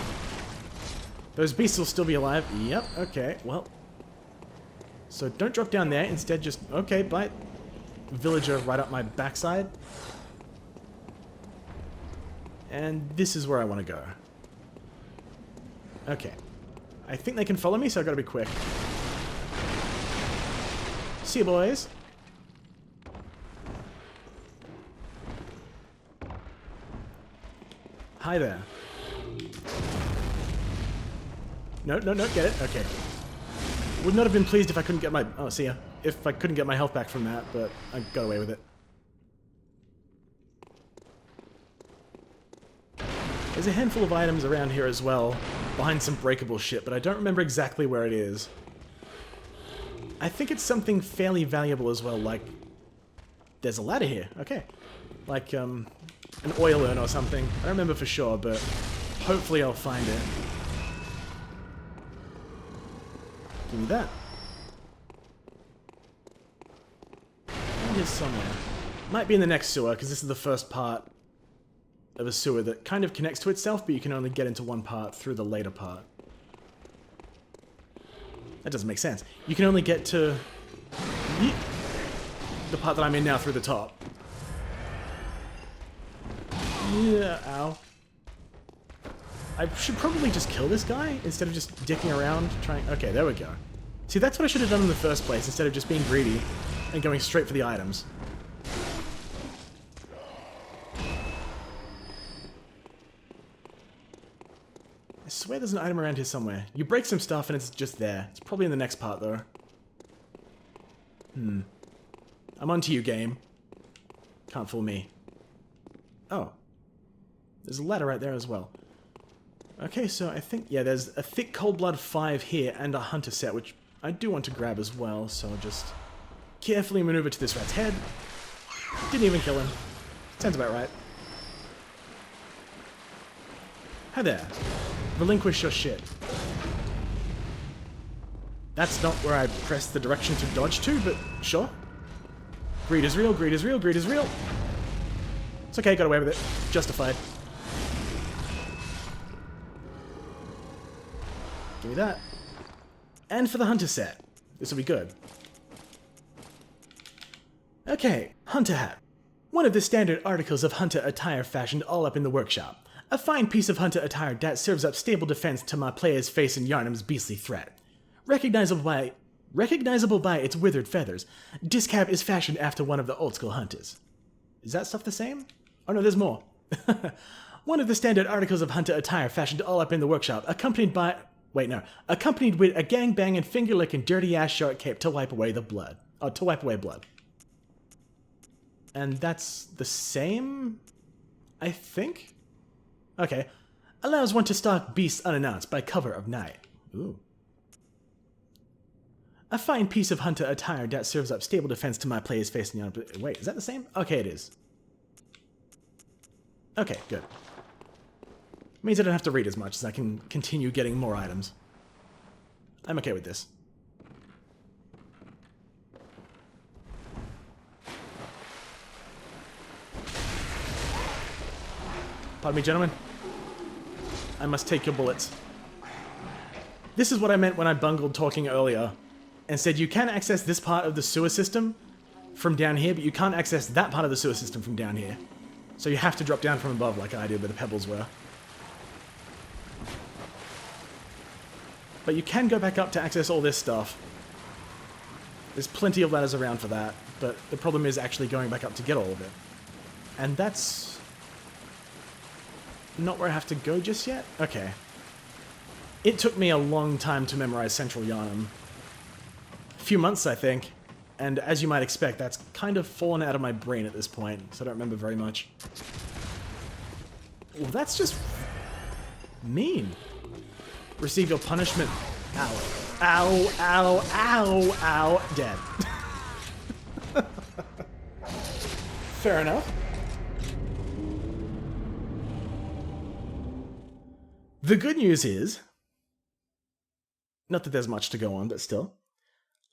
Those beasts will still be alive. Yep, okay, well. So don't drop down there, instead just, okay, bite. Villager right up my backside. And this is where I want to go. Okay. I think they can follow me, so I've got to be quick. See you, boys. Hi there. No, no, no, get it? Okay. Would not have been pleased if I couldn't get my... Oh, see ya. If I couldn't get my health back from that, but I got away with it. There's a handful of items around here as well, behind some breakable shit, but I don't remember exactly where it is. I think it's something fairly valuable as well, like... There's a ladder here, okay. Like, an oil urn or something. I don't remember for sure, but hopefully I'll find it. Give me that. It is somewhere. Might be in the next sewer, because this is the first part of a sewer that kind of connects to itself, but you can only get into one part through the later part. That doesn't make sense. You can only get to the part that I'm in now through the top. Yeah, ow. I should probably just kill this guy instead of just dicking around trying... Okay, there we go. See, that's what I should have done in the first place, instead of just being greedy and going straight for the items. I swear there's an item around here somewhere. You break some stuff and it's just there. It's probably in the next part, though. I'm onto you, game. Can't fool me. Oh. There's a ladder right there as well. Okay, so I think, yeah, there's a thick cold blood 5 here and a hunter set, which I do want to grab as well, so I'll just carefully maneuver to this rat's head. Didn't even kill him. Sounds about right. Hi there. Relinquish your shit. That's not where I pressed the direction to dodge to, but sure. Greed is real, greed is real, greed is real. It's okay, got away with it. Justified. Give me that. And for the hunter set. This will be good. Okay, hunter hat. One of the standard articles of hunter attire fashioned all up in the workshop. A fine piece of hunter attire that serves up stable defense to my player's face in Yharnam's beastly threat. Recognizable by its withered feathers, Discab is fashioned after one of the old-school hunters. Is that stuff the same? Oh no, there's more. One of the standard articles of hunter attire fashioned all up in the workshop, accompanied by... Wait, no. Accompanied with a gang-banging, finger-licking, dirty-ass short cape to wipe away the blood. Oh, to wipe away blood. And that's the same? I think? Okay. Allows one to stalk beasts unannounced by cover of night. Ooh. A fine piece of hunter attire that serves up stable defense to my player's face in the... Wait, is that the same? Okay, it is. Okay, good. Means I don't have to read as much as I can continue getting more items. I'm okay with this. Pardon me, gentlemen. I must take your bullets. This is what I meant when I bungled talking earlier and said you can access this part of the sewer system from down here, but you can't access that part of the sewer system from down here. So you have to drop down from above like I did where the pebbles were. But you can go back up to access all this stuff. There's plenty of ladders around for that, but the problem is actually going back up to get all of it. And that's not where I have to go just yet? Okay. It took me a long time to memorize Central Yharnam. A few months, I think. And as you might expect, that's kind of fallen out of my brain at this point, so I don't remember very much. Well, that's just... mean. Receive your punishment. Ow. Ow, ow, ow, ow. Dead. Fair enough. The good news is, not that there's much to go on, but still,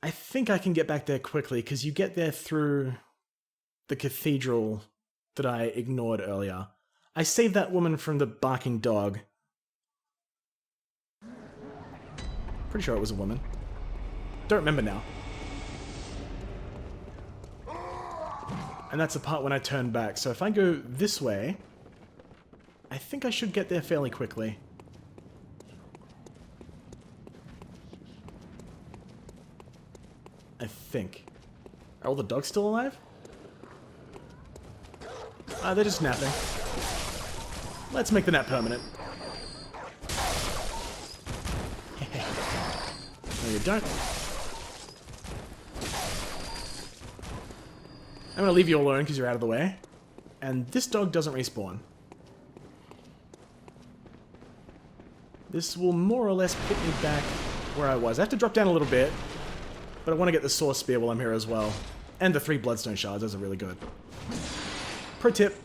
I think I can get back there quickly because you get there through the cathedral that I ignored earlier. I saved that woman from the barking dog. Pretty sure it was a woman. Don't remember now. And that's the part when I turn back. So if I go this way, I think I should get there fairly quickly. I think. Are all the dogs still alive? They're just napping. Let's make the nap permanent. No, you don't. I'm gonna leave you alone because you're out of the way. And this dog doesn't respawn. This will more or less put me back where I was. I have to drop down a little bit, but I want to get the Source Spear while I'm here as well. And the 3 Bloodstone Shards, those are really good. Pro tip.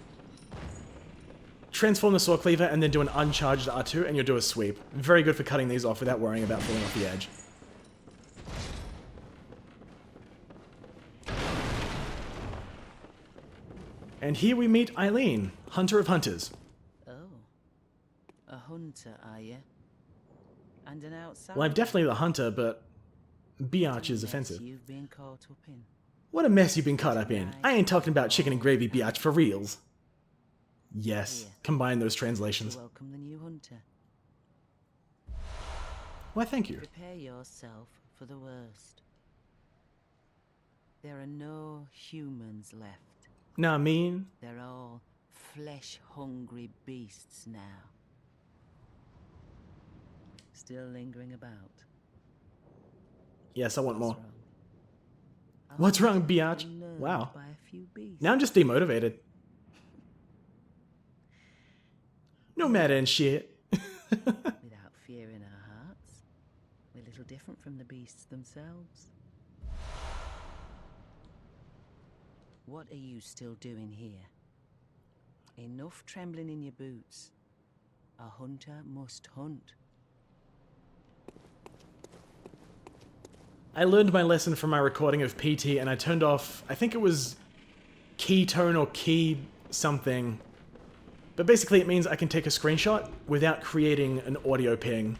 Transform the Sword Cleaver and then do an uncharged R2 and you'll do a sweep. Very good for cutting these off without worrying about falling off the edge. And here we meet Eileen, Hunter of Hunters. Oh. A hunter, are you? And an outsider? Well, I'm definitely the hunter, but biatch is Mess offensive. You've been caught up in. What a mess you've been caught up in. I ain't talking about chicken and gravy biatch for reals. Yes, Here. combine those translations. To welcome the new hunter. Why, thank you. Prepare yourself for the worst. There are no humans left. Nah, mean. They're all flesh-hungry beasts now. Still lingering about. Yes, I want more. wrong? What's wrong, Hunted biatch? and learned Wow. by a few beasts. Now I'm just demotivated. No matter and shit. Without fear in our hearts, we're little different from the beasts themselves. What are you still doing here? Enough trembling in your boots. A hunter must hunt. I learned my lesson from my recording of PT and I turned off, I think it was key tone or key something. But basically it means I can take a screenshot without creating an audio ping.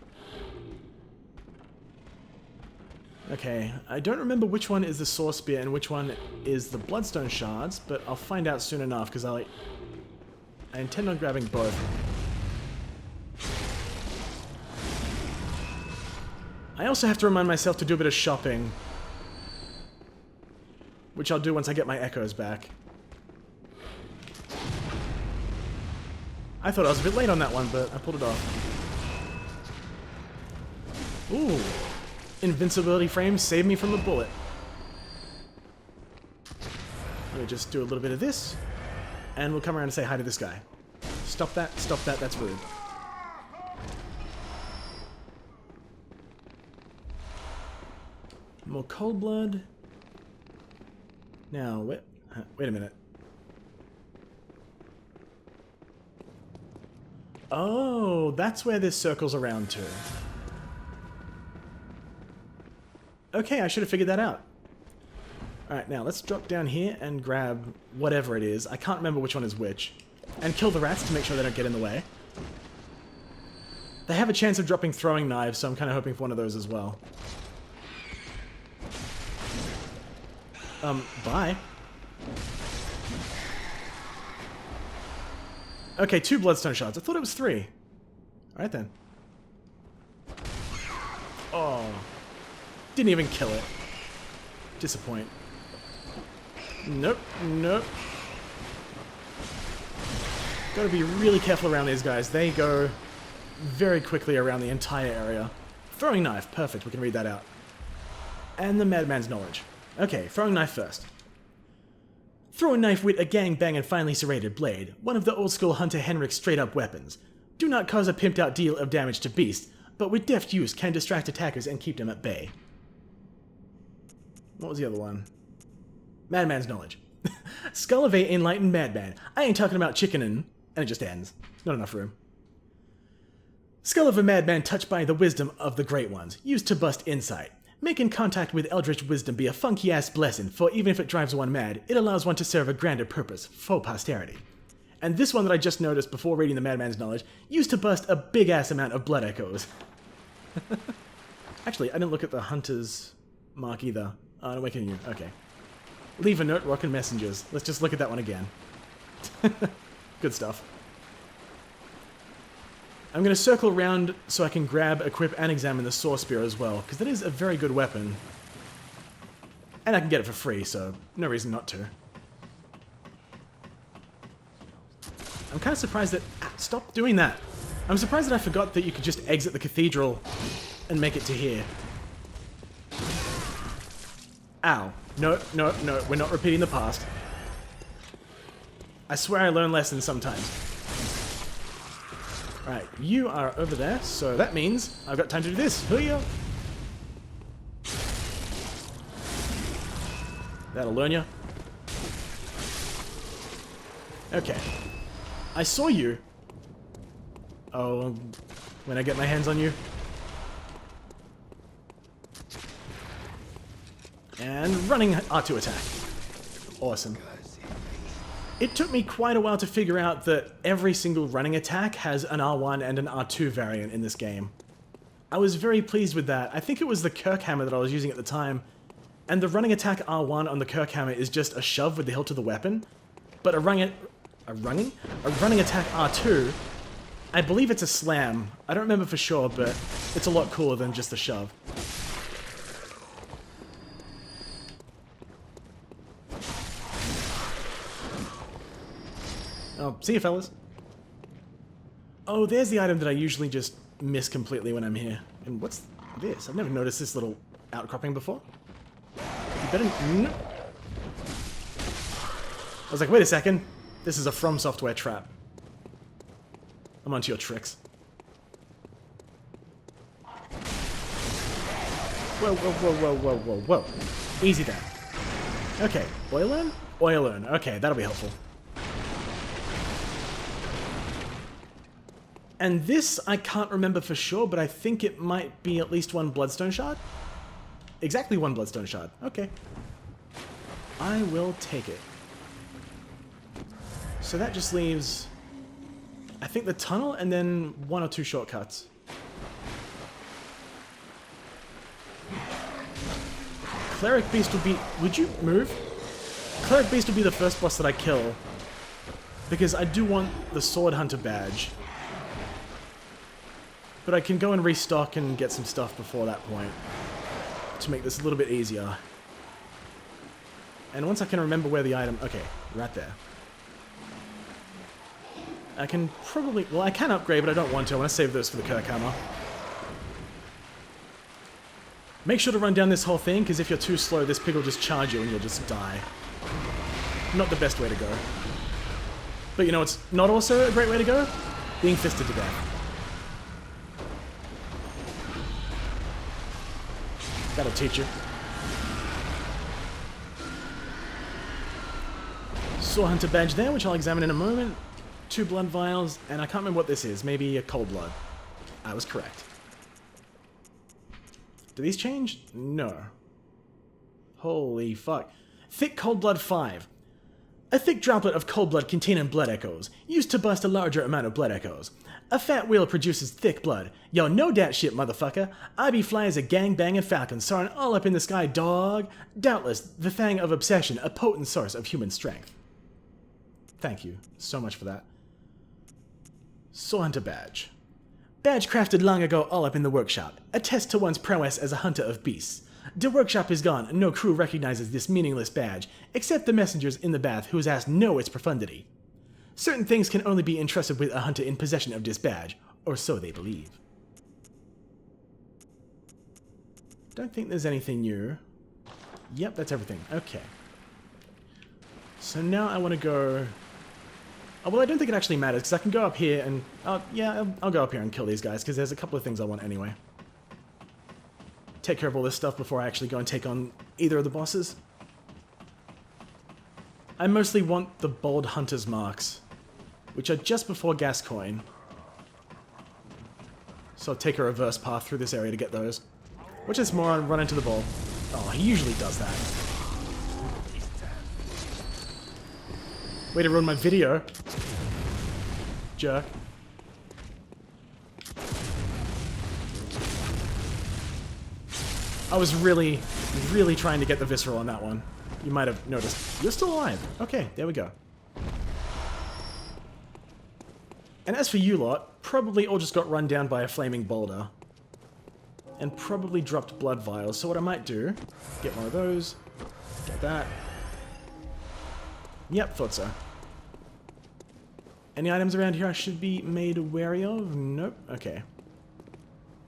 Okay, I don't remember which one is the Source Spear and which one is the Bloodstone Shards, but I'll find out soon enough because I intend on grabbing both. I also have to remind myself to do a bit of shopping, which I'll do once I get my echoes back. I thought I was a bit late on that one, but I pulled it off. Ooh. Invincibility frame saved me from the bullet. Let me just do a little bit of this, and we'll come around and say hi to this guy. Stop that, that's rude. More cold blood. Now, wait a minute. Oh, that's where this circles around to. Okay, I should have figured that out. Alright, now let's drop down here and grab whatever it is. I can't remember which one is which. And kill the rats to make sure they don't get in the way. They have a chance of dropping throwing knives, so I'm kind of hoping for one of those as well. Bye. Okay, 2 Bloodstone Shards. I thought it was 3. Alright then. Oh. Didn't even kill it. Disappoint. Nope, nope. Gotta be really careful around these guys. They go very quickly around the entire area. Throwing knife. Perfect, we can read that out. And the Madman's Knowledge. Okay, throwing knife first. Throw a knife with a gangbang and finely serrated blade, one of the old-school Hunter Henrik's straight-up weapons. Do not cause a pimped-out deal of damage to beasts, but with deft use can distract attackers and keep them at bay. What was the other one? Madman's Knowledge. Skull of a enlightened madman. I ain't talking about chickenin', and it just ends. Not enough room. Skull of a madman touched by the wisdom of the great ones, used to bust insight. Making contact with eldritch wisdom be a funky-ass blessing, for even if it drives one mad, it allows one to serve a grander purpose, for posterity. And this one that I just noticed before reading the madman's knowledge, used to bust a big-ass amount of blood echoes. Actually, I didn't look at the hunter's mark either. Oh, awaken you, okay. Leave a note, rock and messengers. Let's just look at that one again. Good stuff. I'm going to circle around so I can grab, equip, and examine the Saw Spear as well, because that is a very good weapon. And I can get it for free, so no reason not to. I'm kind of surprised that... Stop doing that! I'm surprised that I forgot that you could just exit the cathedral and make it to here. Ow. No, no, no, we're not repeating the past. I swear I learn lessons sometimes. Alright, you are over there, so that means I've got time to do this. Hoo-ya! That'll learn you. Okay. I saw you. Oh, when I get my hands on you. And running R2 attack. Awesome. It took me quite a while to figure out that every single running attack has an R1 and an R2 variant in this game. I was very pleased with that. I think it was the Kirk hammer that I was using at the time, and the running attack R1 on the Kirk hammer is just a shove with the hilt of the weapon, but a running attack R2, I believe it's a slam. I don't remember for sure, but it's a lot cooler than just a shove. Oh, see you, fellas. Oh, there's the item that I usually just miss completely when I'm here. And what's this? I've never noticed this little outcropping before. You better... No. I was like, wait a second. This is a From Software trap. I'm onto your tricks. Whoa, whoa, whoa, whoa, whoa, whoa, whoa. Easy there. Okay, oil urn? Oil urn. Okay, that'll be helpful. And this, I can't remember for sure, but I think it might be at least one Bloodstone Shard? Exactly one Bloodstone Shard. Okay. I will take it. So that just leaves, I think, the tunnel and then one or two shortcuts. Cleric Beast would be... Would you move? Cleric Beast would be the first boss that I kill, because I do want the Sword Hunter badge. But I can go and restock and get some stuff before that point to make this a little bit easier. And once I can remember where the item... Okay, right there. I can probably... Well, I can upgrade, but I don't want to. I want to save those for the Kirk hammer. Make sure to run down this whole thing, because if you're too slow, this pig will just charge you and you'll just die. Not the best way to go. But you know what's not also a great way to go? Being fisted to death. That'll teach you. Saw Hunter badge there, which I'll examine in a moment. 2 blood vials, and I can't remember what this is. Maybe a cold blood. I was correct. Do these change? No. Holy fuck. Thick Cold Blood 5. A thick droplet of cold blood containing blood echoes, used to bust a larger amount of blood echoes. A fat wheel produces thick blood. Yo, know dat shit, motherfucker. I be fly as a gang-banging falcon, soaring all up in the sky, dog. Doubtless, the thing of obsession, a potent source of human strength. Thank you so much for that. Soul Hunter badge. Badge crafted long ago all up in the workshop. Attest to one's prowess as a hunter of beasts. The workshop is gone, and no crew recognizes this meaningless badge, except the messengers in the bath whose ass know its profundity. Certain things can only be entrusted with a hunter in possession of this badge, or so they believe. Don't think there's anything new. Yep, that's everything. Okay. So now I want to go... Oh, well, I don't think it actually matters, because I can go up here and... yeah, I'll go up here and kill these guys, because there's a couple of things I want anyway. Take care of all this stuff before I actually go and take on either of the bosses. I mostly want the bold hunter's marks, which are just before Gascoigne. So I'll take a reverse path through this area to get those. Watch this moron run into the ball. Oh, he usually does that. Way to ruin my video. Jerk. I was really trying to get the visceral on that one. You might have noticed. You're still alive. Okay, there we go. And as for you lot, probably all just got run down by a flaming boulder. And probably dropped blood vials. So what I might do, get one of those, get that. Yep, thought so. Any items around here I should be made wary of? Nope. Okay.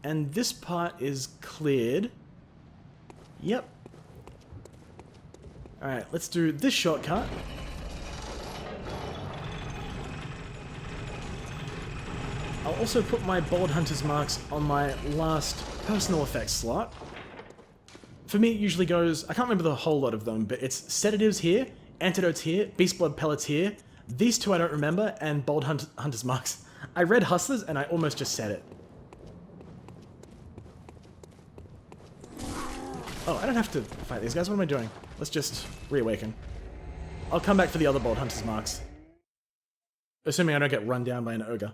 And this part is cleared. Yep. Alright, let's do this shortcut. I'll also put my Bold Hunter's marks on my last personal effects slot. For me, it usually goes, I can't remember the whole lot of them, but it's sedatives here, antidotes here, beast blood pellets here. These two I don't remember, and Bold Hunter's marks. I read Hustlers, and I almost just said it. Oh, I don't have to fight these guys. What am I doing? Let's just reawaken. I'll come back for the other Bold Hunter's marks. Assuming I don't get run down by an ogre.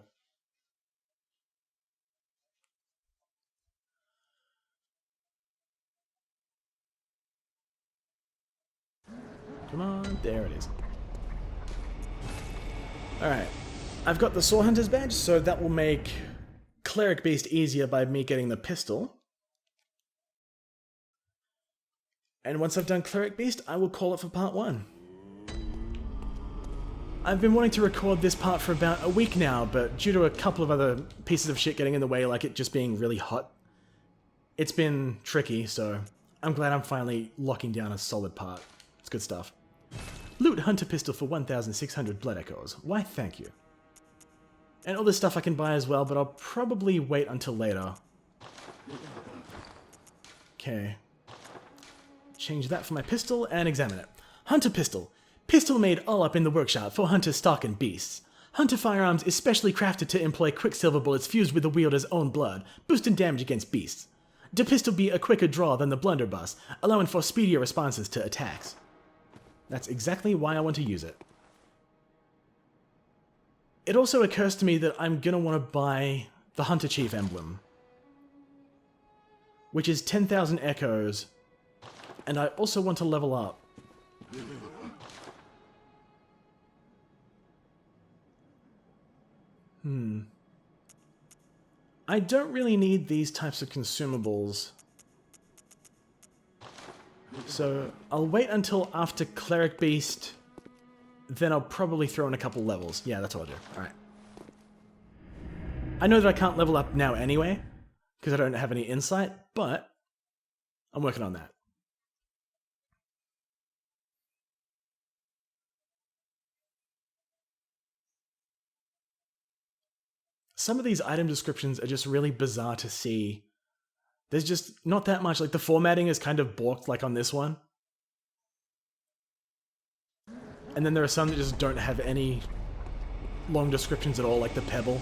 Come on, there it is. Alright, I've got the Saw Hunter's badge, so that will make Cleric Beast easier by me getting the pistol. And once I've done Cleric Beast, I will call it for part 1. I've been wanting to record this part for about a week now, but due to a couple of other pieces of shit getting in the way, like it just being really hot, it's been tricky, so I'm glad I'm finally locking down a solid part. It's good stuff. Loot Hunter Pistol for 1,600 Blood Echoes. Why, thank you. And all this stuff I can buy as well, but I'll probably wait until later. Okay. Change that for my pistol and examine it. Hunter Pistol. Pistol made all up in the workshop for hunters stalking beasts. Hunter firearms is specially crafted to employ quicksilver bullets fused with the wielder's own blood, boosting damage against beasts. The pistol be a quicker draw than the blunderbuss, allowing for speedier responses to attacks. That's exactly why I want to use it. It also occurs to me that I'm gonna want to buy the Hunter Chief emblem, which is 10,000 echoes, and I also want to level up. I don't really need these types of consumables. So I'll wait until after Cleric Beast, then I'll probably throw in a couple levels. Yeah, that's what I'll do. Alright. I know that I can't level up now anyway, because I don't have any insight, but I'm working on that. Some of these item descriptions are just really bizarre to see. There's just not that much, like the formatting is kind of balked like on this one. And then there are some that just don't have any long descriptions at all, like the Pebble.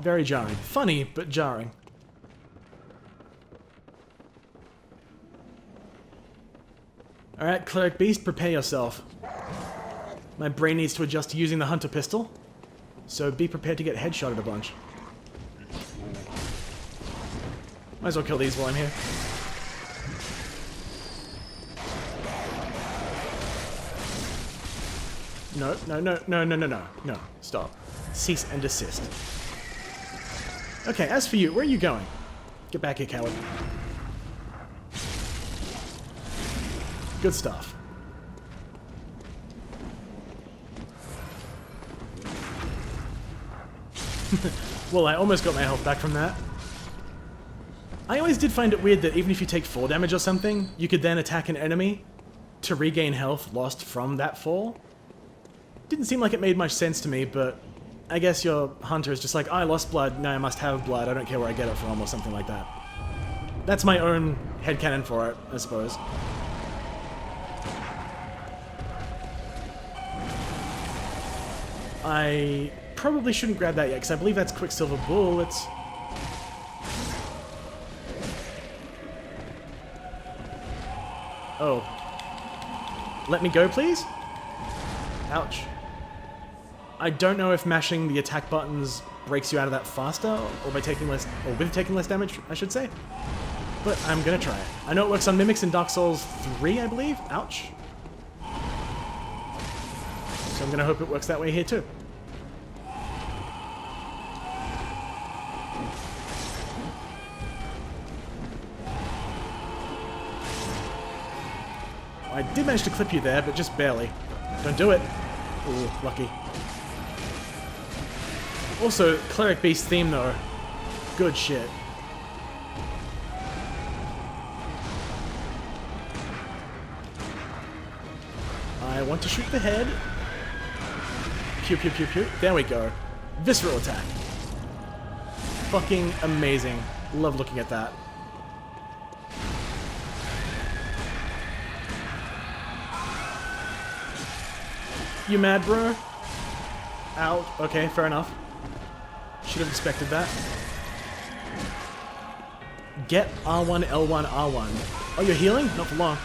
Very jarring. Funny, but jarring. Alright, Cleric Beast, prepare yourself. My brain needs to adjust to using the Hunter Pistol, so be prepared to get headshotted a bunch. Might as well kill these while I'm here. No, stop. Cease and desist. Okay, as for you, where are you going? Get back here, coward. Good stuff. Well, I almost got my health back from that. I always did find it weird that even if you take fall damage or something, you could then attack an enemy to regain health lost from that fall. Didn't seem like it made much sense to me, but I guess your hunter is just like, I lost blood, now I must have blood, I don't care where I get it from, or something like that. That's my own headcanon for it, I suppose. I probably shouldn't grab that yet, because I believe that's Quicksilver bullets. Oh. Let me go, please? Ouch. I don't know if mashing the attack buttons breaks you out of that faster, or by taking less, or with taking less damage, I should say. But I'm gonna try it. I know it works on mimics in Dark Souls 3, I believe. Ouch. So I'm gonna hope it works that way here too. I did manage to clip you there, but just barely. Don't do it. Ooh, lucky. Also, Cleric Beast theme though. Good shit. I want to shoot the head. Pew pew pew pew. There we go. Visceral attack. Fucking amazing. Love looking at that. You mad, bro? Out. Okay, fair enough. Should have expected that. Get R1, L1, R1. Oh, you're healing? Not for long.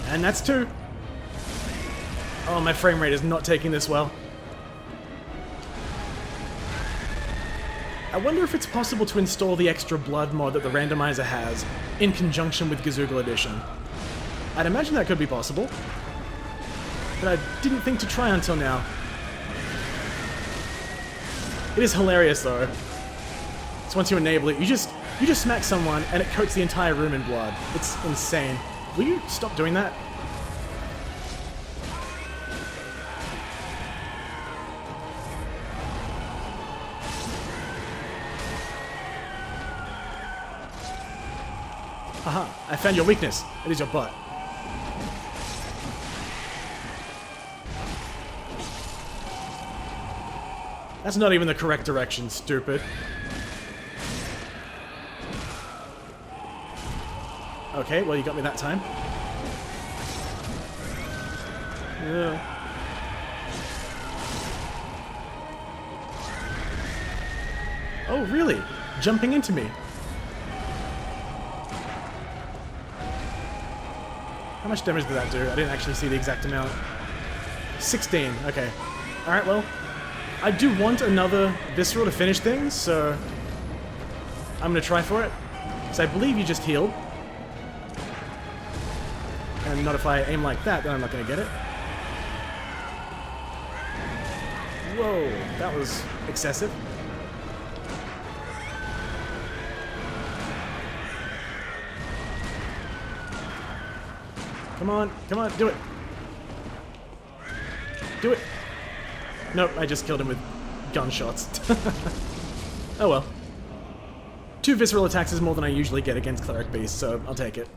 And that's 2. Oh, my frame rate is not taking this well. I wonder if it's possible to install the extra blood mod that the randomizer has in conjunction with Gizoogle Edition. I'd imagine that could be possible, but I didn't think to try until now. It is hilarious though. So once you enable it, you just smack someone and it coats the entire room in blood. It's insane. Will you stop doing that? Haha, I found your weakness. It is your butt. That's not even the correct direction, stupid. Okay, well you got me that time. Yeah. Oh, really? Jumping into me. How much damage did that do? I didn't actually see the exact amount. 16, okay. Alright, well, I do want another Visceral to finish things, so I'm gonna try for it. Because I believe you just healed. And not if I aim like that, then I'm not gonna get it. Whoa, that was excessive. Come on, do it. Do it. Nope, I just killed him with gunshots. Oh well. 2 visceral attacks is more than I usually get against Cleric Beast, so I'll take it.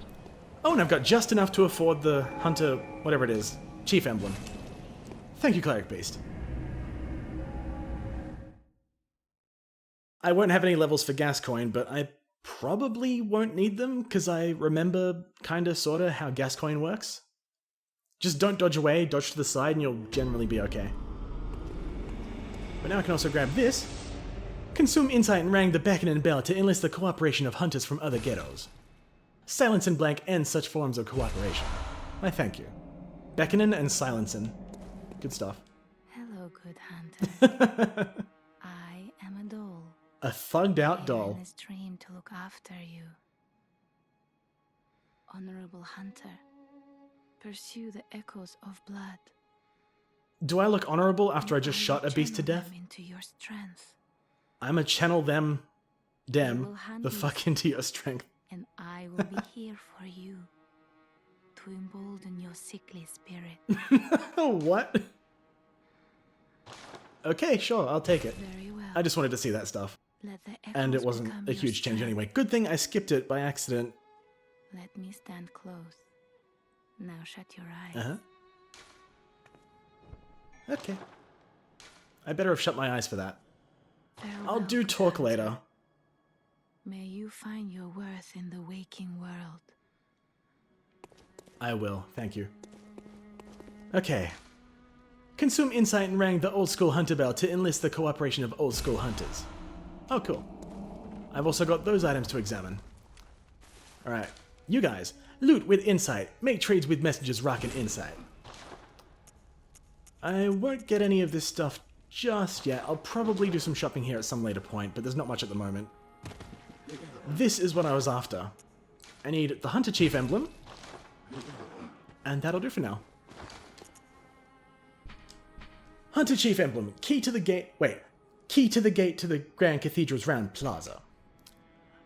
Oh, and I've got just enough to afford the Hunter, whatever it is, Chief Emblem. Thank you, Cleric Beast. I won't have any levels for Gascoigne, but I probably won't need them, because I remember kinda sorta how Gascoigne works. Just don't dodge away, dodge to the side, and you'll generally be okay. But now I can also grab this. Consume insight and rang the beacon and bell to enlist the cooperation of hunters from other ghettos. Silence and blank ends such forms of cooperation. I thank you. Beckonin and silencing. Good stuff. Hello, good hunter. I am a doll. A thugged out Here doll. in this dream to look after you. Honorable hunter, pursue the echoes of blood. Do I look honorable after I just shot a beast to Channel death? them into your strength, I'ma channel them, They will hand the you- fuck into your strength. and I will be here for you to embolden your sickly spirit. What? Okay, sure, I'll take it. Very well. I just wanted to see that stuff. Let the And it echoes wasn't become a your huge change strength. anyway. Good thing I skipped it by accident. Let me stand close. Now shut your eyes. Uh-huh. Okay. I better have shut my eyes for that. Farewell, I'll do good talk hunter. later. May you find your worth in the waking world. I will, thank you. Okay. Consume insight and rang the old school hunter bell to enlist the cooperation of old school hunters. Oh, cool. I've also got those items to examine. Alright, you guys, loot with insight, make trades with messengers rockin' insight. I won't get any of this stuff just yet. I'll probably do some shopping here at some later point, but there's not much at the moment. This is what I was after. I need the Hunter Chief emblem, and that'll do for now. Hunter Chief emblem, key to the gate to the Grand Cathedral's round plaza.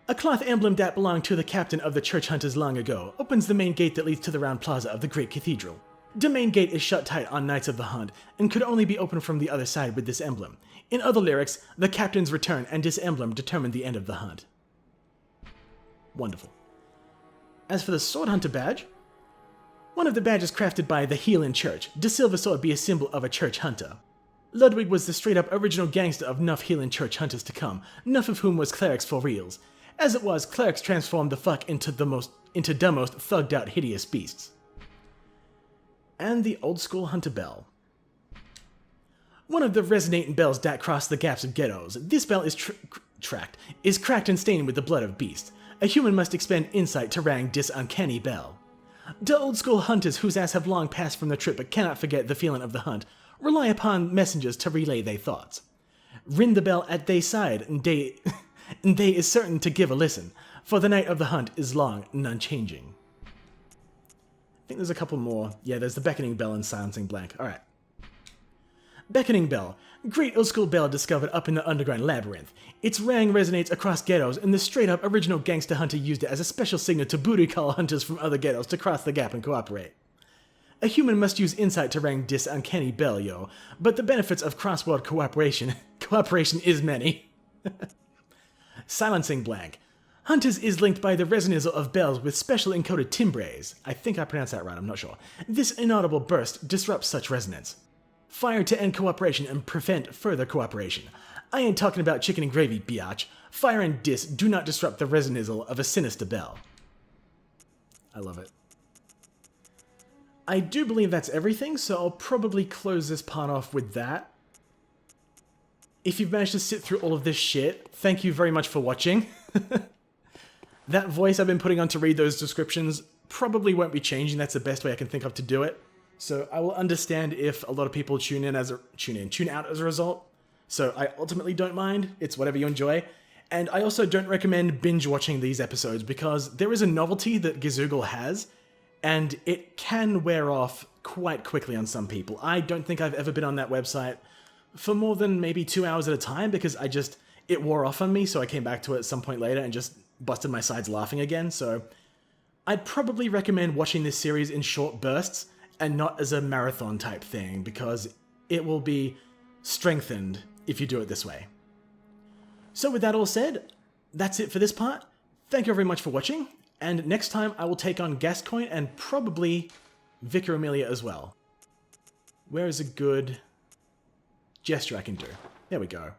A cloth emblem that belonged to the captain of the church hunters long ago opens the main gate that leads to the round plaza of the Great Cathedral. The main gate is shut tight on nights of the hunt and could only be opened from the other side with this emblem. In other lyrics, the captain's return and this emblem determined the end of the hunt. Wonderful. As for the Sword Hunter badge, one of the badges crafted by the Healing Church, the silver sword be a symbol of a church hunter. Ludwig was the straight-up original gangster of nuff Healing Church hunters to come, nuff of whom was clerics for reals. As it was, clerics transformed the fuck into the most thugged-out, hideous beasts. And the old-school hunter bell. One of the resonating bells that cross the gaps of ghettos. This bell is cracked and stained with the blood of beasts. A human must expend insight to rang this uncanny bell. The old-school hunters whose ass have long passed from the trip but cannot forget the feeling of the hunt rely upon messengers to relay their thoughts. Ring the bell at their side, and they is certain to give a listen, for the night of the hunt is long and unchanging. I think there's a couple more. Yeah, there's the beckoning bell and silencing blank. Alright. Beckoning bell. Great old school bell discovered up in the underground labyrinth. Its rang resonates across ghettos, and the straight-up original gangster hunter used it as a special signal to booty call hunters from other ghettos to cross the gap and cooperate. A human must use insight to rang this uncanny bell, yo, but the benefits of cross-world cooperation is many. Silencing blank. Hunters is linked by the resonance of bells with special encoded timbres. I think I pronounced that right, I'm not sure. This inaudible burst disrupts such resonance. Fire to end cooperation and prevent further cooperation. I ain't talking about chicken and gravy, biatch. Fire and dis do not disrupt the resonance of a sinister bell. I love it. I do believe that's everything, so I'll probably close this part off with that. If you've managed to sit through all of this shit, thank you very much for watching. That voice I've been putting on to read those descriptions probably won't be changing. That's the best way I can think of to do it. So I will understand if a lot of people tune out as a result. So I ultimately don't mind. It's whatever you enjoy. And I also don't recommend binge watching these episodes because there is a novelty that Gizoogle has, and it can wear off quite quickly on some people. I don't think I've ever been on that website for more than maybe 2 hours at a time because it wore off on me, so I came back to it at some point later and just busted my sides laughing again. So I'd probably recommend watching this series in short bursts and not as a marathon type thing because it will be strengthened if you do it this way. So with that all said, that's it for this part. Thank you very much for watching, and next time I will take on Gascoigne and probably Vicar Amelia as well. Where is a good gesture I can do? There we go.